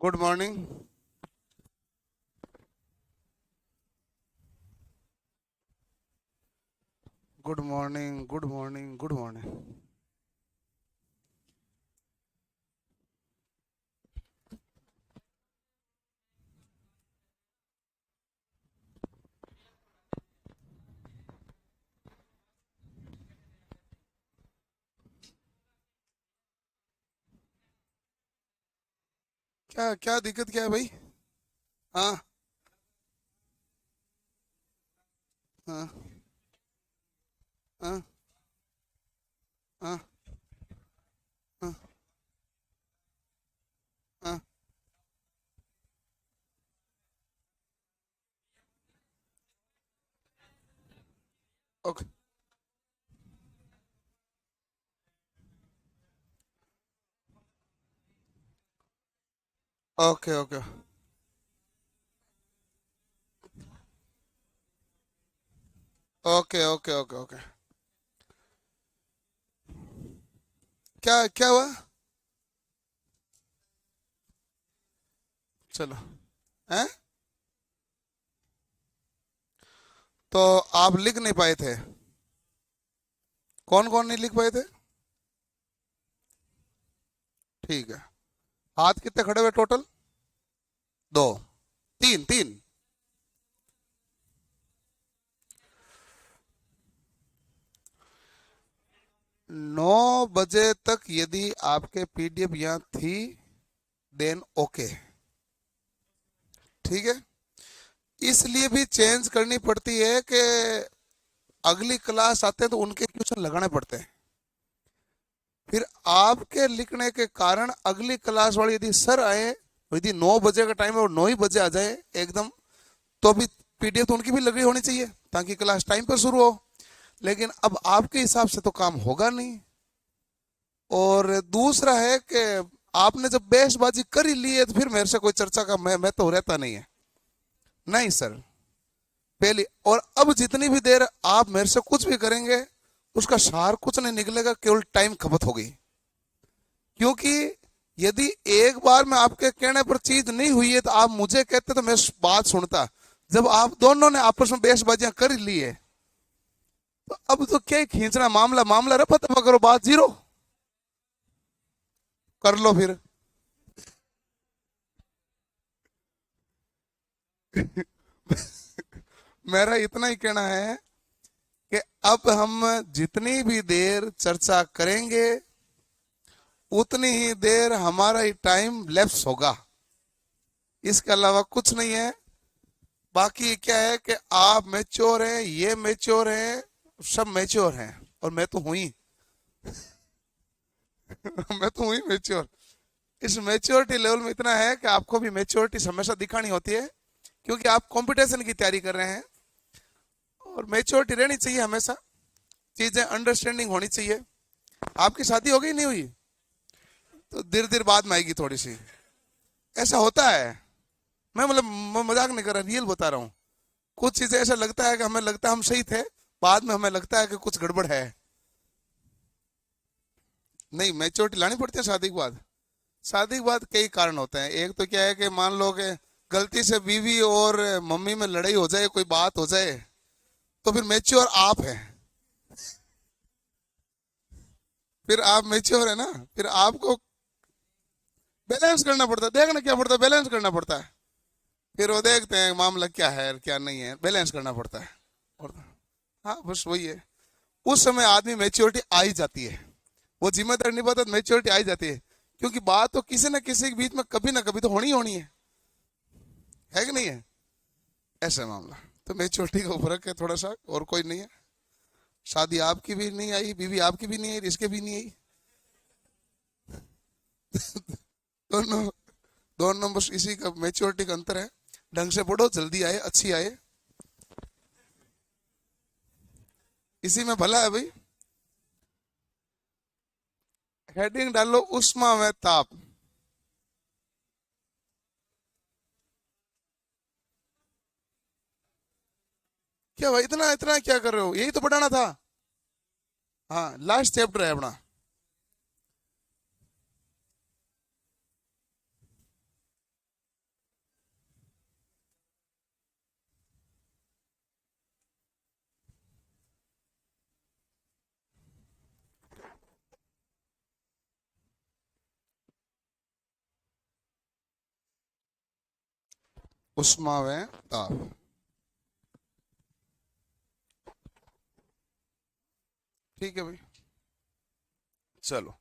Good morning. Good morning, good morning, good morning. क्या क्या दिक्कत क्या है भाई? हाँ। हाँ। हाँ। हाँ। हाँ। हाँ। Okay, okay, okay, okay, okay, okay, okay. क्या क्या हुआ? चलो। हैं? तो आप लिख नहीं पाए थे? कौन कौन नहीं लिख पाए थे? ठीक है। हाथ कितने खड़े हुए टोटल? दो? तीन? तीन? 9 बजे तक यदि आपके पीडीएफ यहाँ थी, देन ओके। ठीक है। इसलिए भी चेंज करनी पड़ती है कि अगली क्लास आते हैं तो उनके क्वेश्चन लगाने पड़ते हैं। फिर आपके लिखने के कारण अगली क्लास वाले यदि सर आए, यदि 9 बजे का टाइम है और 9 ही बजे आ जाए एकदम, तो अभी पीडीएफ तो उनकी भी लगी होनी चाहिए ताकि क्लास टाइम पर शुरू हो। लेकिन अब आपके हिसाब से तो काम होगा नहीं। और दूसरा है कि आपने जब बहसबाजी कर ही ली है तो फिर मेरे से कोई चर्चा का मैं तो रहता नहीं है। नहीं सर। पहली और अब जितनी भी देर आप मेरे से कुछ भी करेंगे, उसका सार कुछ नहीं निकलेगा, केवल टाइम खपत होगी। क्योंकि यदि एक बार में आपके कहने पर चीज नहीं हुई है तो आप मुझे कहते तो मैं बात सुनता। जब आप दोनों ने आपस में बहसबाजियां कर ली है, तो अब तो क्या ही खींचना, मामला मामला रफा दफा करो, बात जीरो कर लो फिर। मेरा इतना ही कहना है कि अब हम जितनी भी देर चर्चा करेंगे, उतनी ही देर हमारा ही टाइम लैप्स होगा। इसके अलावा कुछ नहीं है। बाकी क्या है कि आप मैच्योर हैं, ये मैच्योर हैं, सब मैच्योर हैं, और मैं तो हूं ही। मैं तो हूं ही मैच्योर। इस मैच्योरिटी लेवल में इतना है कि आपको भी मैच्योरिटी हमेशा दिखानी होती है, क्योंकि आप कंपटीशन की तैयारी कर रहे हैं। और मैच्योरिटी रहनी चाहिए हमेशा, चीजें अंडरस्टैंडिंग होनी चाहिए। आपकी शादी हो गई नहीं हुई? तो धीरे धीरे बाद में आएगी थोड़ी सी। ऐसा होता है। मैं मतलब मजाक नहीं कर रहा, रियल बता रहा हूँ। कुछ चीजें ऐसा लगता है कि हमें लगता है हम सही थे, बाद में हमें लगता है कि कुछ गड़बड़ है। नहीं, मैच्योरिटी लानी पड़ती है शादी के बाद। शादी के बाद कई कारण होते हैं। एक तो क्या है कि मान लो कि गलती से बीवी और मम्मी में लड़ाई हो जाए, कोई बात हो जाए, तो फिर मैच्योर आप हैं। फिर आप मैच्योर है ना, फिर आपको बैलेंस करना पड़ता है, देखना क्या पड़ता है, बैलेंस करना पड़ता है। फिर वो देखते हैं मामला क्या है और क्या नहीं है, बैलेंस करना पड़ता है। और हाँ, बस वही है। उस समय आदमी मैच्योरिटी आ ही जाती है। वो जिम्मेदारी निभाता तो मैच्योरिटी आ ही जाती है। क्योंकि बात तो किसी न किसी के बीच में कभी ना कभी तो होनी ही होनी है कि नहीं है? ऐसा मामला। तो मैच्योरिटी का फर्क है थोड़ा सा, और कोई नहीं है। शादी आपकी भी नहीं आई, बीवी आपकी भी नहीं आई, इसके भी नहीं आई। दोनों दोनों बस इसी का मैच्योरिटी का अंतर है। ढंग से पढ़ो, जल्दी आए, अच्छी आए, इसी में भला है भाई। हेडिंग डालो उष्मा में ताप। क्या भाई, इतना इतना क्या कर रहे हो? यही तो पढ़ाना था। हाँ, लास्ट चैप्टर है अपना। उष्मा व ताप। ठीक है भाई, चलो।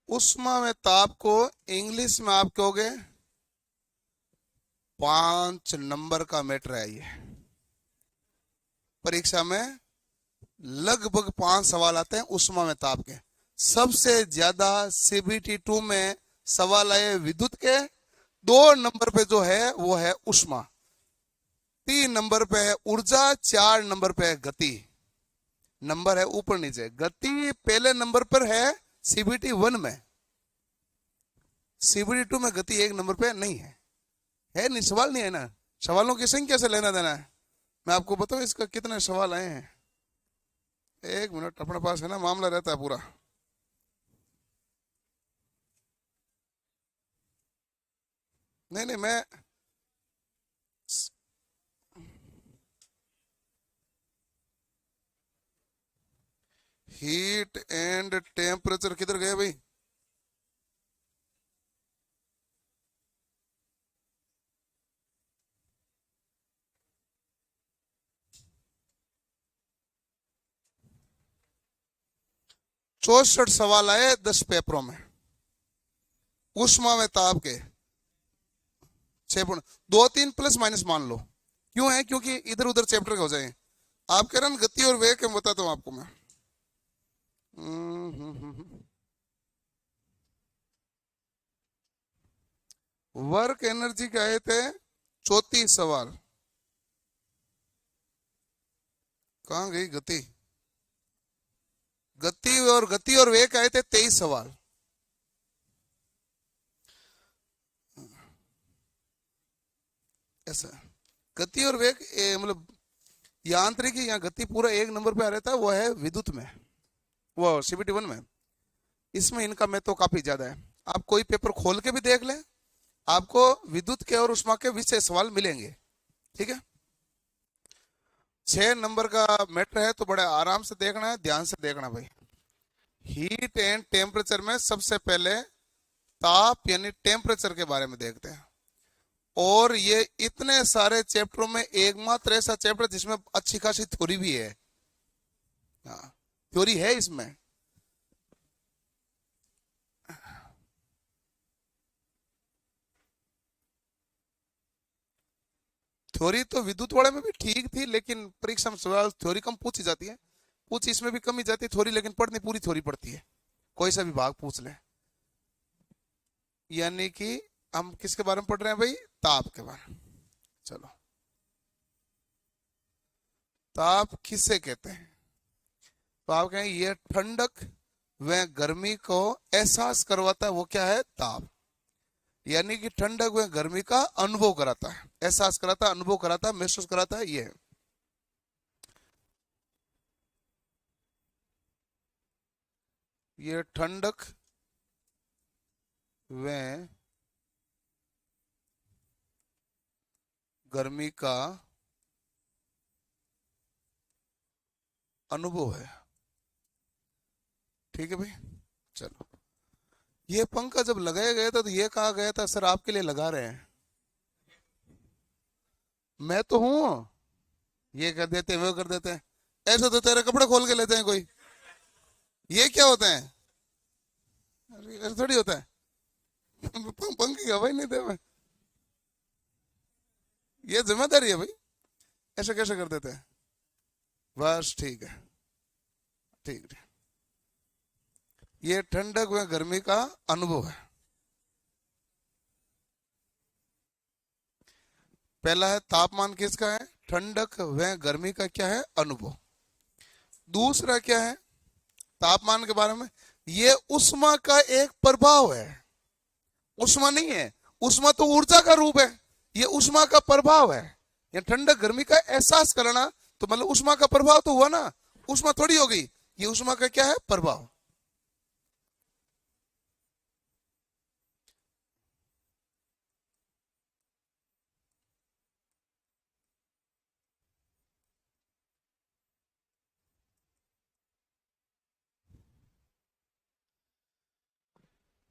उष्मा में ताप को इंग्लिश में आप कहोगे, 5 नंबर का मैटर है ये। परीक्षा में लगभग 5 सवाल आते हैं उष्मा में ताप के। सबसे ज्यादा CBT 2 में सवाल आए विद्युत के। 2 नंबर पे जो है वो है उष्मा, 3 नंबर पे है ऊर्जा, 4 नंबर पे है गति। नंबर है ऊपर नीचे। गति पहले नंबर पर है CBT 1 में, CBT 2 में गति 1 नंबर पे नहीं है। है नहीं, सवाल नहीं है ना। सवालों की संख्या से लेना देना है। मैं आपको बताऊं इसका कितने सवाल आए हैं। 1 मिनट, अपने पास है ना, मामला रहता है पूरा। नहीं नहीं, मैं हीट एंड टेम्परेचर किधर गए भाई? चौसठ सवाल आए 10 पेपरों में उष्मा में ताप के। 6 दो तीन प्लस माइनस मान लो। क्यों है? क्योंकि इधर उधर चैप्टर के हो जाए। आप कह रहे हैं गति और वेग के, बताता हूं आपको मैं। वर्क एनर्जी के आए थे 34 सवाल। कहां गई गति? गति और वेग आए थे 23 सवाल। ऐसा गति और वेग मतलब यांत्रिकी या गति पूरा 1 नंबर पे आ रहता है, वो है विद्युत में, वो CBT 1 में। इसमें इनका में तो काफी ज्यादा है। आप कोई पेपर खोल के भी देख लें, आपको विद्युत के और उष्मा के विषय सवाल मिलेंगे। ठीक है, 6 नंबर का मैटर है तो बड़े आराम से देखना है, ध्यान से देखना भाई। हीट एंड टेम्परेचर में सबसे पहले ताप यानी टेम्परेचर के बारे में देखते हैं। और ये इतने सारे चैप्टरों में एकमात्र ऐसा चैप्टर जिसमें अच्छी खासी थ्योरी भी है। हाँ, थ्योरी है इसमें। थ्योरी तो विद्युत वाले में भी ठीक थी, लेकिन परीक्षा में सवाल थ्योरी कम पूछी जाती है। पूछ इसमें भी कम ही जाती है थ्योरी, लेकिन पढ़नी पूरी थ्योरी पड़ती है, कोई सा भी भाग पूछ ले। यानी कि हम किसके बारे में पढ़ रहे हैं भाई? ताप के बारे में। चलो, ताप किसे कहते हैं? तो आप कहें ये ठंडक व गर्मी को एहसास करवाता है, वो क्या है? ताप। यानी कि ठंडक व गर्मी का अनुभव कराता है, एहसास कराता है, अनुभव कराता है, महसूस कराता है, ये है। ये ठंडक व गर्मी का अनुभव है। ठीक है भाई, चलो। ये पंखा जब लगाया गया था तो ये कहा गया था सर आपके लिए लगा रहे हैं। मैं तो हूं, ये कर देते वो कर देते हैं। ऐसा तो तेरे कपड़े खोल के लेते हैं कोई। ये क्या होता है? अरे ऐसा थोड़ी होता है। पंखे की हवा ही नहीं दे मैं। ये जिम्मेदारी है भाई। ऐसा कैसे कर देते हैं? बस ठीक है, ठीक है। ये ठंडक व गर्मी का अनुभव है। पहला है तापमान किसका है? ठंडक व गर्मी का क्या है? अनुभव। दूसरा क्या है तापमान के बारे में? ये उष्मा का एक प्रभाव है। उष्मा नहीं है, उष्मा तो ऊर्जा का रूप है। ये उष्मा का प्रभाव है। ये ठंडक गर्मी का एहसास करना, तो मतलब उष्मा का प्रभाव तो हुआ ना। उष्मा थोड़ी हो गई, ये उष्मा का क्या है? प्रभाव।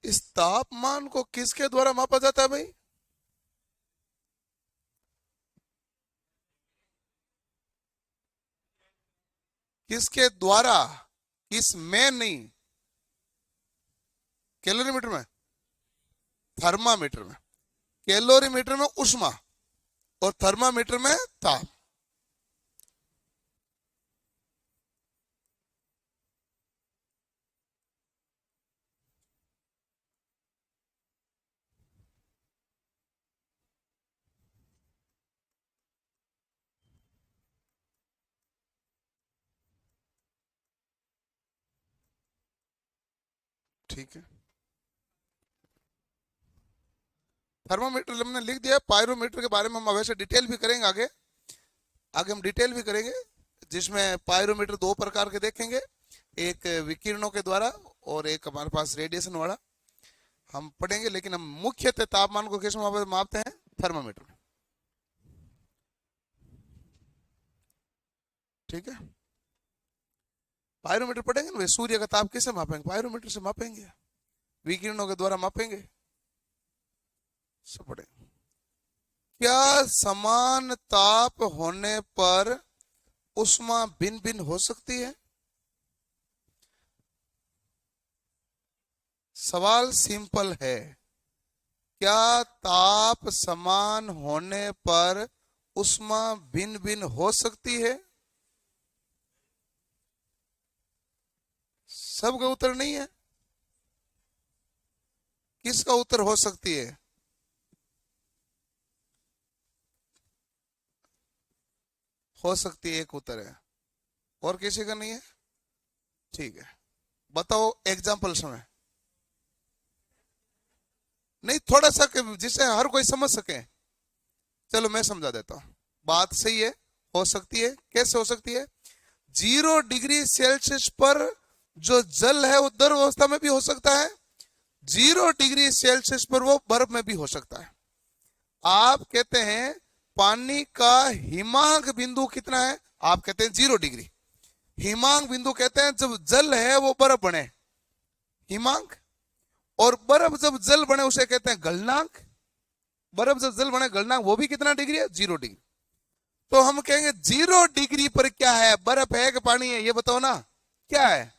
इस तापमान को किसके द्वारा मापा जाता है भाई? किसके द्वारा? किसमें नहीं, कैलोरीमीटर में, थर्मामीटर में। कैलोरीमीटर में ऊष्मा और थर्मामीटर में ताप। ठीक है, थर्मामीटर हमने लिख दिया। पायरोमीटर के बारे में हम वैसे डिटेल भी करेंगे आगे, आगे हम डिटेल भी करेंगे, जिसमें पायरोमीटर दो प्रकार के देखेंगे, एक विकिरणों के द्वारा और एक हमारे पास रेडिएशन वाला हम पढ़ेंगे। लेकिन हम मुख्यतः तापमान को किस में मापते हैं? थर्मामीटर में। ठीक है, पायरोमीटर पढ़ेंगे ना, सूर्य का ताप किससे मापेंगे? पायरोमीटर से मापेंगे, विकिरणों के द्वारा मापेंगे, सब पढ़ेंगे। क्या समान ताप होने पर ऊष्मा भिन्न भिन्न हो सकती है? सवाल सिंपल है, क्या ताप समान होने पर ऊष्मा भिन्न भिन्न हो सकती है? सबका उत्तर नहीं है। किसका उत्तर हो सकती है? हो सकती है, एक उत्तर है, और किसी का नहीं है। ठीक है, बताओ एग्जाम्पल समय। नहीं, थोड़ा सा जिसे हर कोई समझ सके। चलो मैं समझा देता हूं, बात सही है, हो सकती है। कैसे हो सकती है? 0 डिग्री सेल्सियस पर जो जल है वो द्रव अवस्था में भी हो सकता है, 0 डिग्री सेल्सियस पर वो बर्फ में भी हो सकता है। आप कहते हैं पानी का हिमांक बिंदु कितना है? आप कहते हैं 0 डिग्री। हिमांक बिंदु कहते हैं जब जल है वो बर्फ बने, हिमांक। और बर्फ जब जल बने उसे कहते हैं गलनांक। बर्फ जब जल बने गलनांक, वो भी कितना डिग्री है? 0 डिग्री। तो हम कहेंगे 0 डिग्री पर क्या है? बर्फ है कि पानी है? ये बताओ ना, क्या है?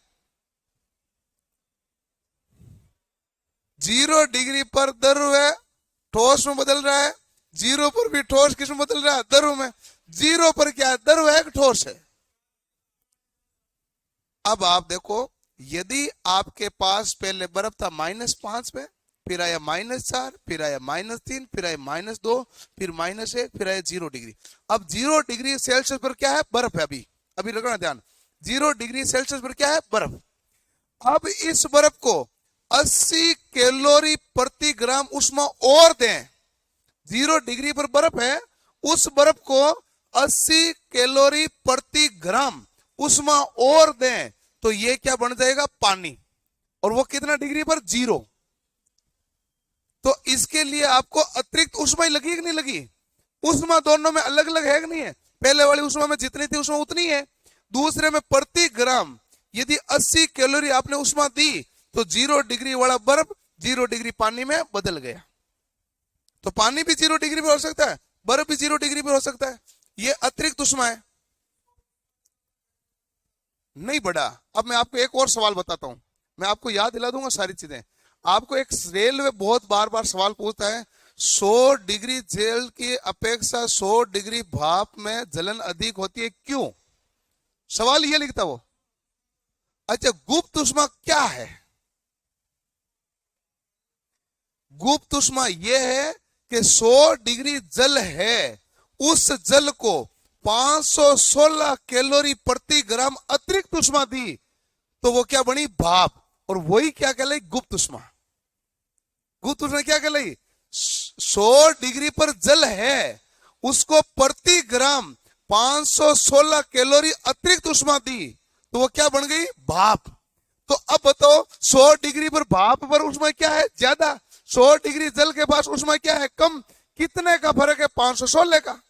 0 डिग्री पर द्रव है, ठोस में बदल रहा है। 0 पर भी ठोस किस में बदल रहा है? द्रव में। 0 पर क्या है? द्रव है कि ठोस है? अब आप देखो, यदि आपके पास पहले बर्फ था -5 पे, फिर आया -4, फिर आया -3, फिर आया -2, फिर -1, फिर आया 0 डिग्री। अब 0 डिग्री सेल्सियस पर क्या है? बर्फ है। अभी अभी रखना ध्यान, 0 डिग्री सेल्सियस पर क्या है? बर्फ। अब इस बर्फ को 80 कैलोरी प्रति ग्राम ऊष्मा और दें। 0 डिग्री पर बर्फ है, उस बर्फ को 80 कैलोरी प्रति ग्राम ऊष्मा और दें तो ये क्या बन जाएगा? पानी। और वो कितना डिग्री पर? 0। तो इसके लिए आपको अतिरिक्त ऊष्मा ही लगी कि नहीं लगी? ऊष्मा दोनों में अलग अलग है कि नहीं है? पहले वाली ऊष्मा में जितनी थी ऊष्मा उतनी है, दूसरे में प्रति ग्राम यदि 80 कैलोरी आपने ऊष्मा दी तो 0 डिग्री वाला बर्फ 0 डिग्री पानी में बदल गया। तो पानी भी 0 डिग्री पर हो सकता है, बर्फ भी 0 डिग्री पर हो सकता है। ये अतिरिक्त ऊष्मा है, नहीं बढ़ा। अब मैं आपको एक और सवाल बताता हूं, मैं आपको याद दिला दूंगा सारी चीजें। आपको एक रेलवे बहुत बार बार सवाल पूछता है, 100 डिग्री जेल की अपेक्षा 100 डिग्री भाप में जलन अधिक होती है, क्यों? सवाल ये लिखता वो। अच्छा, गुप्त ऊष्मा क्या है? गुप्त ऊष्मा यह है कि 100 डिग्री जल है, उस जल को 516 कैलोरी प्रति ग्राम अतिरिक्त ऊष्मा दी तो वो क्या बनी? भाप। और वही क्या कहलाई? गुप्त ऊष्मा। गुप्त ऊष्मा क्या कहलाई? 100 डिग्री पर जल है, उसको प्रति ग्राम 516 कैलोरी अतिरिक्त ऊष्मा दी तो वो क्या बन गई? भाप। तो अब बताओ 100 डिग्री पर भाप पर ऊष्मा क्या है? ज्यादा। 100 डिग्री जल के पास ऊष्मा क्या है? कम। कितने का फर्क है? 516 का।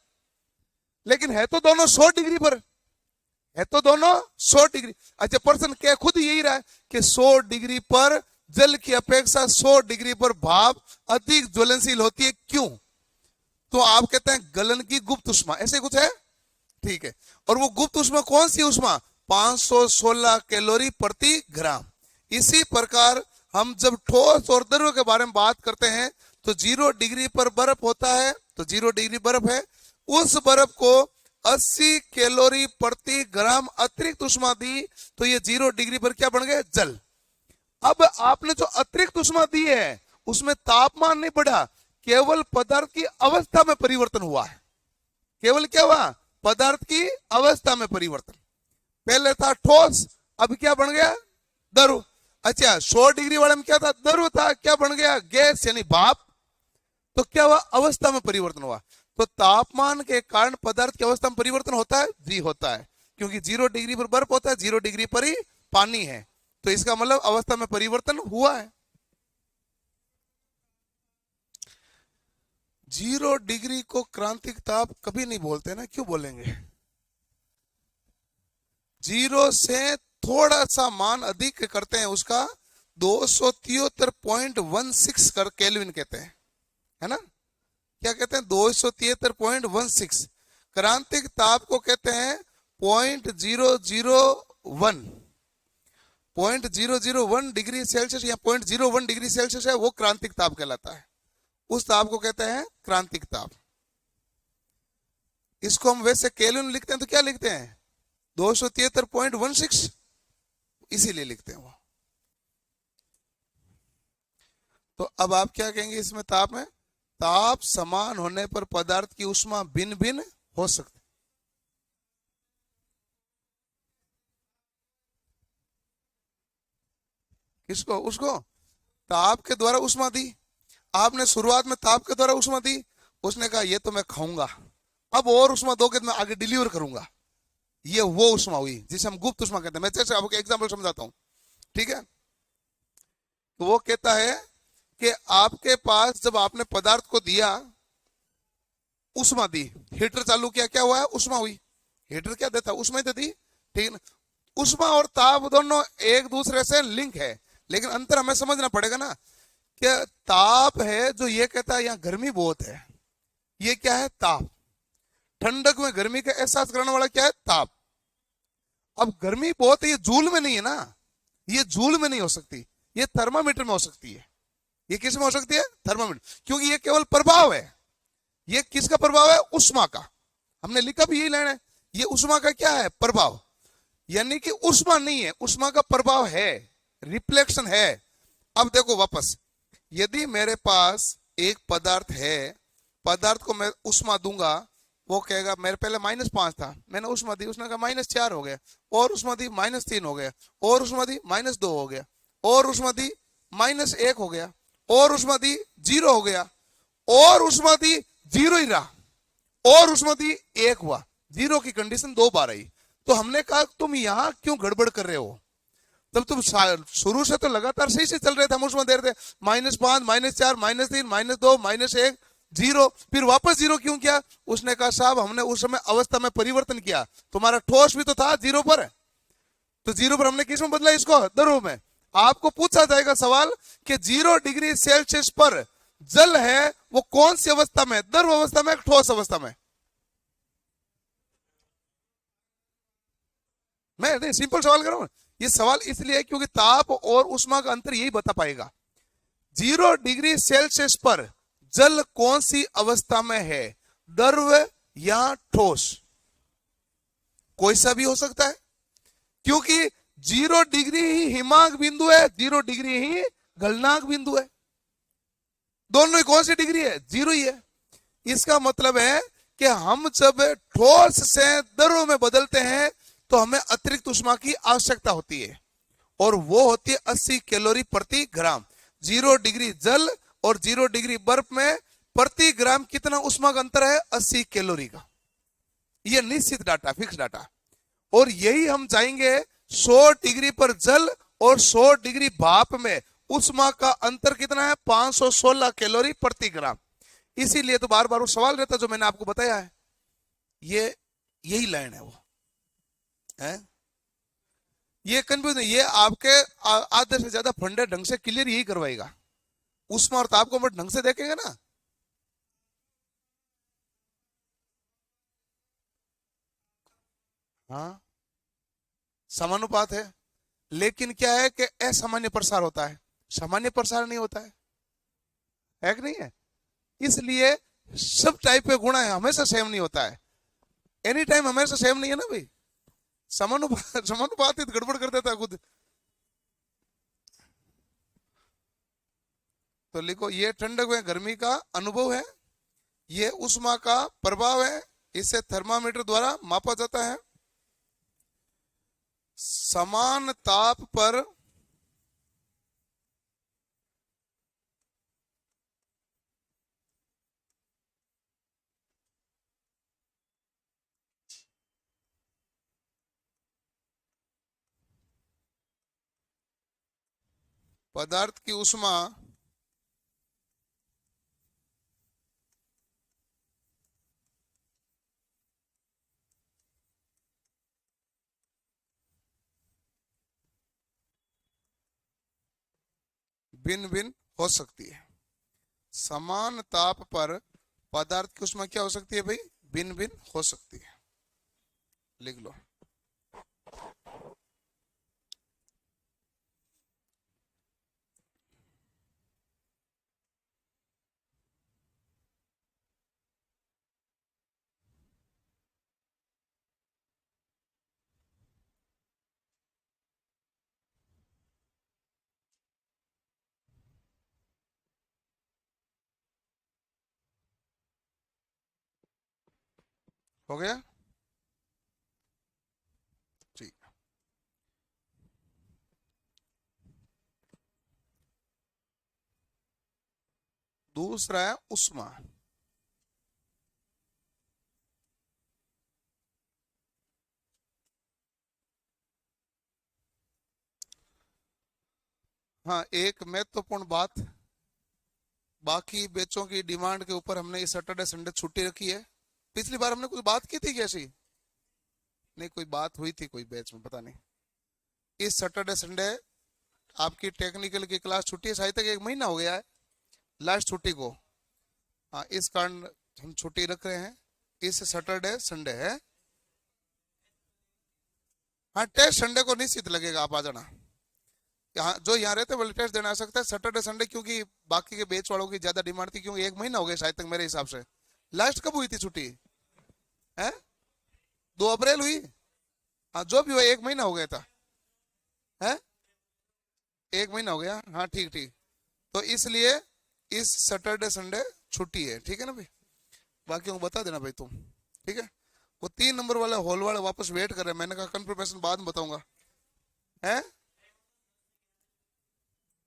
लेकिन है तो दोनों 100 डिग्री पर, है तो दोनों 100 डिग्री। अच्छा, प्रश्न क्या खुद यही रहा है कि 100 डिग्री पर जल की अपेक्षा 100 डिग्री पर भाप अधिक ज्वलनशील होती है, क्यों? तो आप कहते हैं गलन की गुप्त उष्मा, ऐसे कुछ है, ठीक है। और वो गुप्त उष्मा कौन सी उष्मा? 516 कैलोरी प्रति ग्राम। इसी प्रकार हम जब ठोस और द्रव के बारे में बात करते हैं तो 0 डिग्री पर बर्फ होता है, तो 0 डिग्री बर्फ है, उस बर्फ को 80 कैलोरी प्रति ग्राम अतिरिक्त उष्मा दी तो ये 0 डिग्री पर क्या बन गया? जल। अब आपने जो अतिरिक्त उष्मा दी है उसमें तापमान नहीं बढ़ा, केवल पदार्थ की अवस्था में परिवर्तन हुआ है। केवल क्या हुआ? पदार्थ की अवस्था में परिवर्तन। पहले था ठोस, अब क्या बन गया? द्रव। अच्छा, 100 डिग्री वाले में क्या था? द्रव था, क्या बन गया? गैस यानी भाप। तो क्या हुआ? अवस्था में परिवर्तन हुआ। तो तापमान के कारण पदार्थ की अवस्था में परिवर्तन होता है? जी होता है, क्योंकि 0 डिग्री पर बर्फ होता है, 0 डिग्री पर ही पानी है, तो इसका मतलब अवस्था में परिवर्तन हुआ है। 0 डिग्री को क्रांतिक ताप कभी नहीं बोलते ना, क्यों बोलेंगे? 0 से थोड़ा सा मान अधिक करते हैं उसका 273.16 कर केल्विन कहते हैं, है ना? क्या कहते हैं? 273.16। क्रांतिक ताप को कहते हैं 0.001 डिग्री सेल्सियस या 0.01 डिग्री सेल्सियस है, वो क्रांतिक ताप कहलाता है। उस ताप को कहते हैं क्रांतिक ताप। इसको हम वैसे केल्विन लिखते हैं तो क्या लिखते हैं? 273.16, इसीलिए लिखते हैं वो। तो अब आप क्या कहेंगे इसमें? ताप में ताप समान होने पर पदार्थ की उष्मा भिन्न भिन्न हो सकती। किसको? उसको ताप के द्वारा उष्मा दी। आपने शुरुआत में ताप के द्वारा उष्मा दी, उसने कहा ये तो मैं खाऊंगा, अब और उष्मा दोगे तो मैं आगे डिलीवर करूंगा, ये वो उष्मा हुई जिसे हम गुप्त उष्मा कहते हैं। मैं जैसे आपको एग्जांपल समझाता हूं, ठीक है? तो वो कहता है कि आपके पास जब आपने पदार्थ को दिया, उष्मा दी, हीटर चालू किया, क्या हुआ है? उष्मा हुई। हीटर क्या देता है? उष्मा ही तो दी, ठीक है? उष्मा और ताप दोनों एक दूसरे से लिंक है, लेकिन अंतर हमें समझना पड़ेगा ना। क्या ताप है जो ये कहता है यहाँ गर्मी बहुत है, ये क्या है? ताप। ठंडक में गर्मी का एहसास करने वाला क्या है? ताप। अब गर्मी बहुत है, ये जूल में नहीं है ना, ये जूल में नहीं हो सकती, ये थर्मामीटर में हो सकती है। ये किस में हो सकती है? थर्मामीटर, क्योंकि ये केवल प्रभाव है। ये किसका प्रभाव है? उष्मा का। हमने लिखा भी यही लाइन है, ये उष्मा का क्या है? प्रभाव। यानी कि उष्मा नहीं है, उष्मा का प्रभाव है, रिफ्लेक्शन है। अब देखो वापस, यदि मेरे पास एक पदार्थ है, पदार्थ को मैं उष्मा दूंगा, वो कहेगा मेरे पहले -5 था, मैंने उष्मा दी, उसने कहा -4 हो गया, और उष्मा दी -3 हो गया, और उष्मा दी -2 हो गया, और उष्मा दी -1 हो गया, और उष्मा दी 0 हो गया, और उष्मा दी 0 ही रहा, और उष्मा दी 1 हुआ। 0 की कंडीशन 2 बार आई। तो हमने कहा तुम यहां क्यों गड़बड़ कर रहे हो? तब तुम शुरू से तो लगातार सही से चल रहे थे, हम उसमें दे रहे थे -5, -4, -3, -2, -1, 0, फिर वापस 0 क्यों किया? उसने कहा साहब हमने उस समय अवस्था में परिवर्तन किया, तुम्हारा ठोस भी तो था 0 पर, तो 0 पर हमने किस में बदला? इसको द्रव में। आपको पूछा जाएगा सवाल कि 0 डिग्री सेल्सियस पर जल है, वो कौन सी अवस्था में? द्रव अवस्था में, ठोस अवस्था में? मैं सिंपल सवाल कर रहा हूं। ये सवाल इसलिए है क्योंकि ताप और उष्मा का अंतर यही बता पाएगा। 0 डिग्री सेल्सियस पर जल कौन सी अवस्था में है? द्रव या ठोस? कोई सा भी हो सकता है, क्योंकि 0 डिग्री ही हिमांक बिंदु है, 0 डिग्री ही गलनांक बिंदु है। दोनों कौन सी डिग्री है? 0 ही है। इसका मतलब है कि हम जब ठोस से द्रव में बदलते हैं तो हमें अतिरिक्त उष्मा की आवश्यकता होती है, और वो होती है 80 कैलोरी प्रति ग्राम। 0 डिग्री जल और 0 डिग्री बर्फ में प्रति ग्राम कितना उष्मा का अंतर है? 80 कैलोरी का। ये निश्चित डाटा, फिक्स डाटा। और यही हम जाएंगे 100 डिग्री पर जल और 100 डिग्री भाप में उष्मा का अंतर कितना है? 516 कैलोरी प्रति ग्राम। इसीलिए तो बार बार वो सवाल रहता जो मैंने आपको बताया है, ये यही लाइन है वो है। ये कंफ्यूजन, ये आपके आधे से ज्यादा फंडे ढंग से क्लियर यही करवाएगा। उष्मा और ताप को हम ढंग से देखेंगे ना। हाँ, समानुपात है, लेकिन क्या है कि असामान्य प्रसार होता है, सामान्य प्रसार नहीं होता है कि नहीं है। इसलिए सब टाइप के गुणा है, हमेशा सेम नहीं होता है, एनी टाइम हमेशा सेम नहीं है ना भाई। समानुपात समानुपात ही तो गड़बड़ कर देता है खुद। तो लिखो, ये ठंडक व गर्मी का अनुभव है, ये उष्मा का प्रभाव है, इसे थर्मामीटर द्वारा मापा जाता है। समान ताप पर पदार्थ की उष्मा भिन्न भिन्न हो सकती है। समान ताप पर पदार्थ की उष्मा क्या हो सकती है भाई, भिन्न भिन्न हो सकती है। लिख लो। हो गया, ठीक। दूसरा है उष्मा। हाँ, एक महत्वपूर्ण बात, बाकी बेचों की डिमांड के ऊपर हमने इस सैटरडे संडे छुट्टी रखी है। पिछली बार हमने कुछ बात की थी कैसी, नहीं कोई बात हुई थी कोई बैच में, पता नहीं। इस सैटरडे संडे आपकी टेक्निकल की क्लास छुट्टी है, शायद तक 1 महीना हो गया है लास्ट छुट्टी को। हाँ, इस कारण हम छुट्टी रख रहे हैं, इस सैटरडे संडे है। हाँ, टेस्ट संडे को निश्चित लगेगा, आप आ जाना। यहाँ जो यहाँ रहते हैं वो टेस्ट देना आ सकता है सैटरडे संडे, क्योंकि बाकी के बैच वालों की ज्यादा डिमांड थी, क्योंकि 1 महीना हो गया शायद तक मेरे हिसाब से। लास्ट कब हुई थी छुट्टी, है 2 अप्रैल हुई। हाँ, जो भी हुआ 1 महीना हो गया था, है 1 महीना हो गया। हाँ ठीक ठीक, तो इसलिए इस सैटरडे संडे छुट्टी है, ठीक है ना भाई। बाकी को बता देना भाई तुम, ठीक है। वो 3 नंबर वाले हॉल वाले वापस वेट कर रहे हैं, मैंने कहा कंफर्मेशन बाद में बताऊंगा। है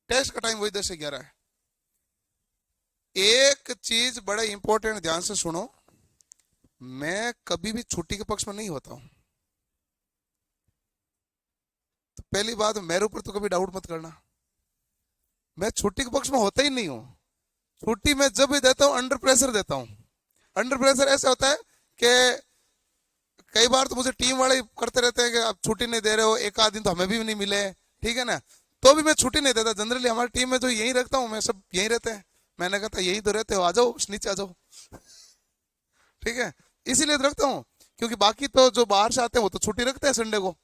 टेस्ट का टाइम वही 10 से 11 है। एक चीज बड़ा इंपॉर्टेंट, ध्यान से सुनो, मैं कभी भी छुट्टी के पक्ष में नहीं होता हूं। तो पहली बात, मेरे ऊपर तो कभी डाउट मत करना, मैं छुट्टी के पक्ष में होता ही नहीं हूँ। छुट्टी मैं जब भी देता हूँ अंडर प्रेशर देता हूँ। अंडर प्रेशर ऐसा होता है कि कई बार तो मुझे टीम वाले करते रहते हैं कि आप छुट्टी नहीं दे रहे हो, एक आध दिन तो हमें भी नहीं मिले, ठीक है ना, तो भी मैं छुट्टी नहीं देता। जनरली हमारी टीम में जो यही रखता हूँ मैं, सब यही रहते हैं। मैंने कहा था यही तो रहते हो, आ जाओ नीचे आ जाओ, ठीक है। इसीलिए तो रखता हूँ, क्योंकि बाकी तो जो बाहर से आते हैं वो तो छुट्टी रखते हैं संडे को,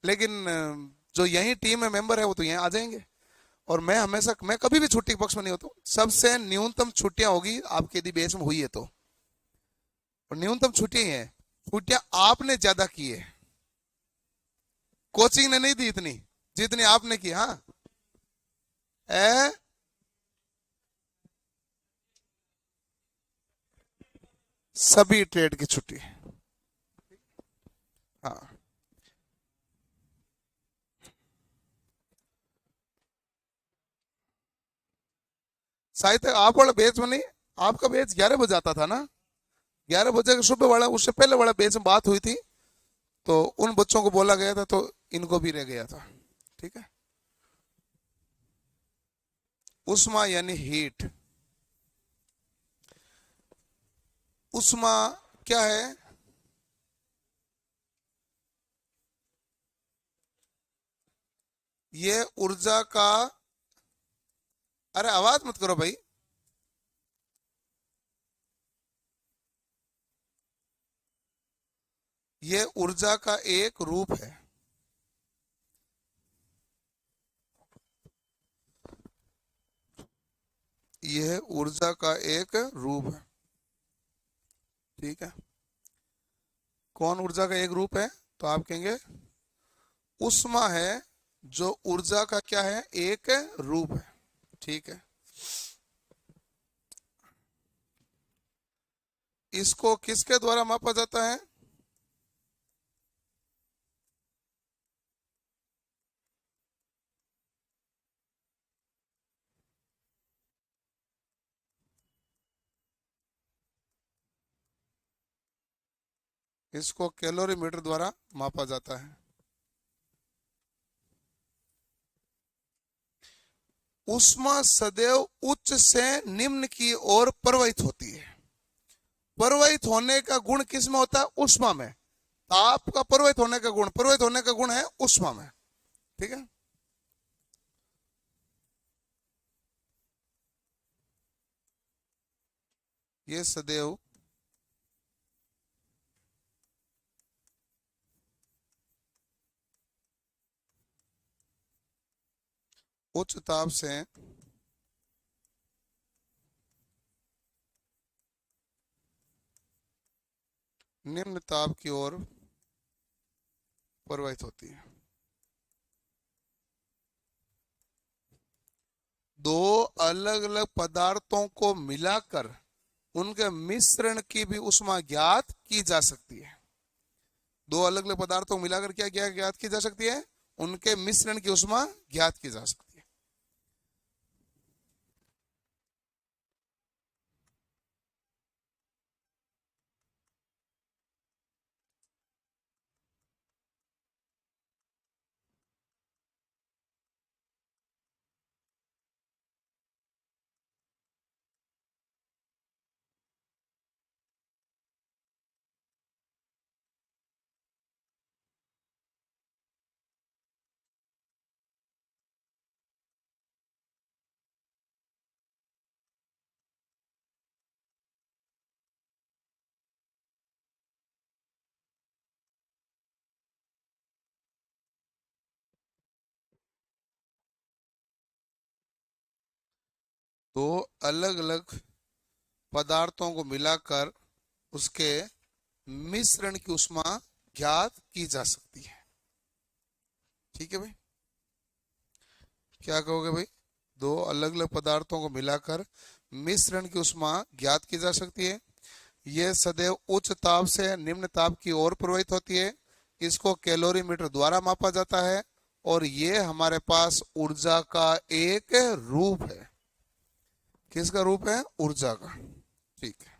लेकिन जो यही टीम में मेंबर है वो तो यहाँ आ जाएंगे। और मैं हमेशा, मैं कभी भी छुट्टी के पक्ष में नहीं होता हूँ। सबसे न्यूनतम छुट्टियां होगी आपके यदि बेच में हुई है तो, और न्यूनतम छुट्टियां ही है। छुट्टियां आपने ज्यादा की है, कोचिंग ने नहीं दी इतनी जितनी आपने की। हाँ, ए सभी ट्रेड की छुट्टी। हाँ, शायद तक आप वाला बेच में नहीं, आपका बेच 11 बजे आता था ना, 11 बजे का सुबह वाला, उससे पहले वाला बेच में बात हुई थी, तो उन बच्चों को बोला गया था, तो इनको भी रह गया था, ठीक है। उष्मा यानी हीट। उष्मा क्या है, ये ऊर्जा का, अरे आवाज मत करो भाई। ये ऊर्जा का एक रूप है। यह ऊर्जा का एक रूप है। ठीक है। कौन ऊर्जा का एक रूप है? तो आप कहेंगे उष्मा है, जो ऊर्जा का क्या है, एक रूप है। ठीक है। इसको किसके द्वारा मापा जाता है? इसको कैलोरीमीटर द्वारा मापा जाता है। ऊष्मा सदैव उच्च से निम्न की ओर प्रवाहित होती है। प्रवाहित होने का गुण किसमें होता है? ऊष्मा में। ताप का प्रवाहित होने का गुण, प्रवाहित होने का गुण है ऊष्मा में। ठीक है। ये सदैव उच्च ताप से निम्न ताप की ओर प्रवाहित होती है। दो अलग अलग पदार्थों को मिलाकर उनके मिश्रण की भी ऊष्मा ज्ञात की जा सकती है। दो अलग अलग पदार्थों को मिलाकर क्या क्या ज्ञात की जा सकती है? उनके मिश्रण की ऊष्मा ज्ञात की जा सकती है। दो अलग अलग पदार्थों को मिलाकर उसके मिश्रण की ऊष्मा ज्ञात की जा सकती है। ठीक है भाई। क्या कहोगे भाई? दो अलग अलग पदार्थों को मिलाकर मिश्रण की ऊष्मा ज्ञात की जा सकती है। यह सदैव उच्च ताप से निम्न ताप की ओर प्रवाहित होती है। इसको कैलोरीमीटर द्वारा मापा जाता है। और ये हमारे पास ऊर्जा का एक रूप है। किसका रूप है? ऊर्जा का। ठीक है।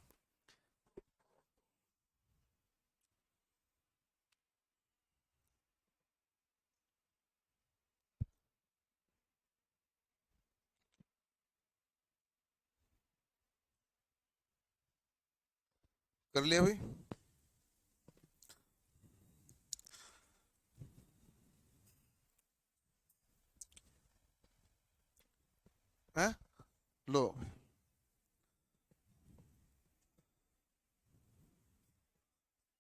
कर लिया भाई। है। लो,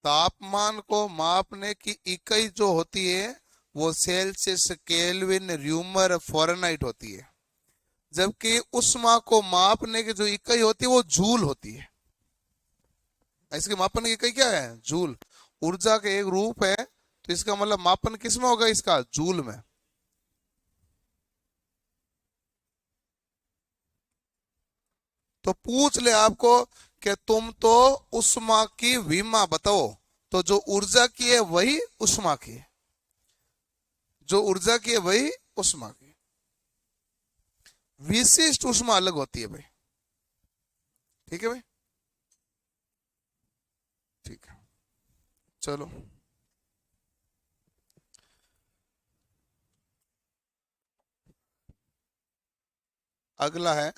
तापमान को मापने की इकाई जो होती है वो सेल्सियस, केल्विन, र्यूमर, फ़ारेनहाइट होती है। जबकि उष्मा को मापने की जो इकाई होती है वो जूल होती है। इसके मापन की इकाई क्या है? जूल। ऊर्जा का एक रूप है, तो इसका मतलब मापन किस में होगा? इसका जूल में। तो पूछ ले आपको कि तुम तो उष्मा की विमा बताओ, तो जो ऊर्जा की है वही उष्मा की है। जो ऊर्जा की है वही उष्मा की। विशिष्ट उष्मा अलग होती है भाई। ठीक है भाई। ठीक है। चलो, अगला है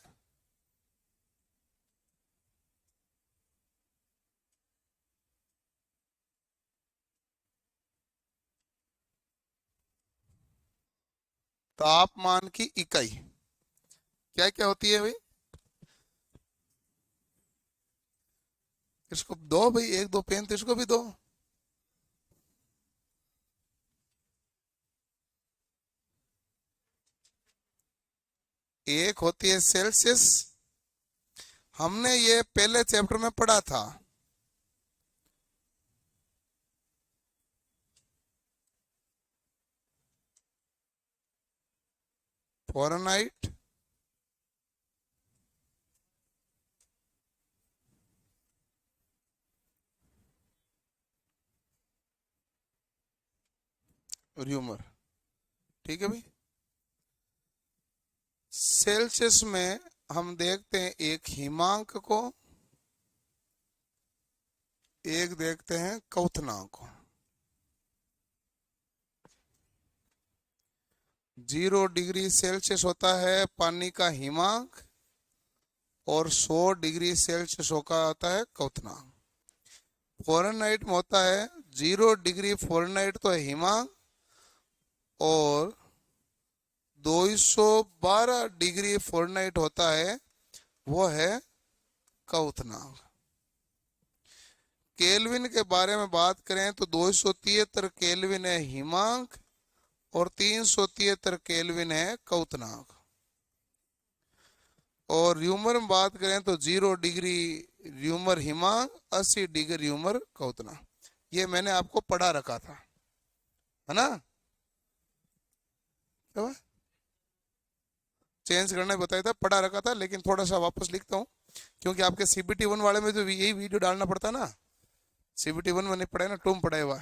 तापमान की इकाई क्या क्या होती है भाई? इसको दो भाई, एक दो पेन तो इसको भी दो। एक होती है सेल्सियस, हमने ये पहले चैप्टर में पढ़ा था। फ़ारेनहाइट, र्यूमर, ठीक है भाई। सेल्सियस में हम देखते हैं एक हिमांक को, एक देखते हैं क्वथनांक को। 0 डिग्री सेल्सियस होता है पानी का हिमांक और 100 डिग्री सेल्सियस होता है क्वथनांक। फ़ारेनहाइट में होता है 0 डिग्री फ़ारेनहाइट तो है हिमांक और 212 डिग्री फ़ारेनहाइट होता है वो है क्वथनांक। केल्विन के बारे में बात करें तो 273 केल्विन है हिमांक और 373 केल्विन है क्वथनांक। और र्यूमर में बात करें तो 0 डिग्री र्यूमर हिमांक, 80 डिग्री र्यूमर क्वथनांक। ये मैंने आपको पढ़ा रखा था, है ना? क्या चेंज करना बताया था, पढ़ा रखा था, लेकिन थोड़ा सा वापस लिखता हूँ क्योंकि आपके सीबीटी 1 वाले में तो यही वीडियो डालना पड़ता ना। सीबीटी 1 में नहीं पढ़ा है ना, टूम पढ़ा हुआ,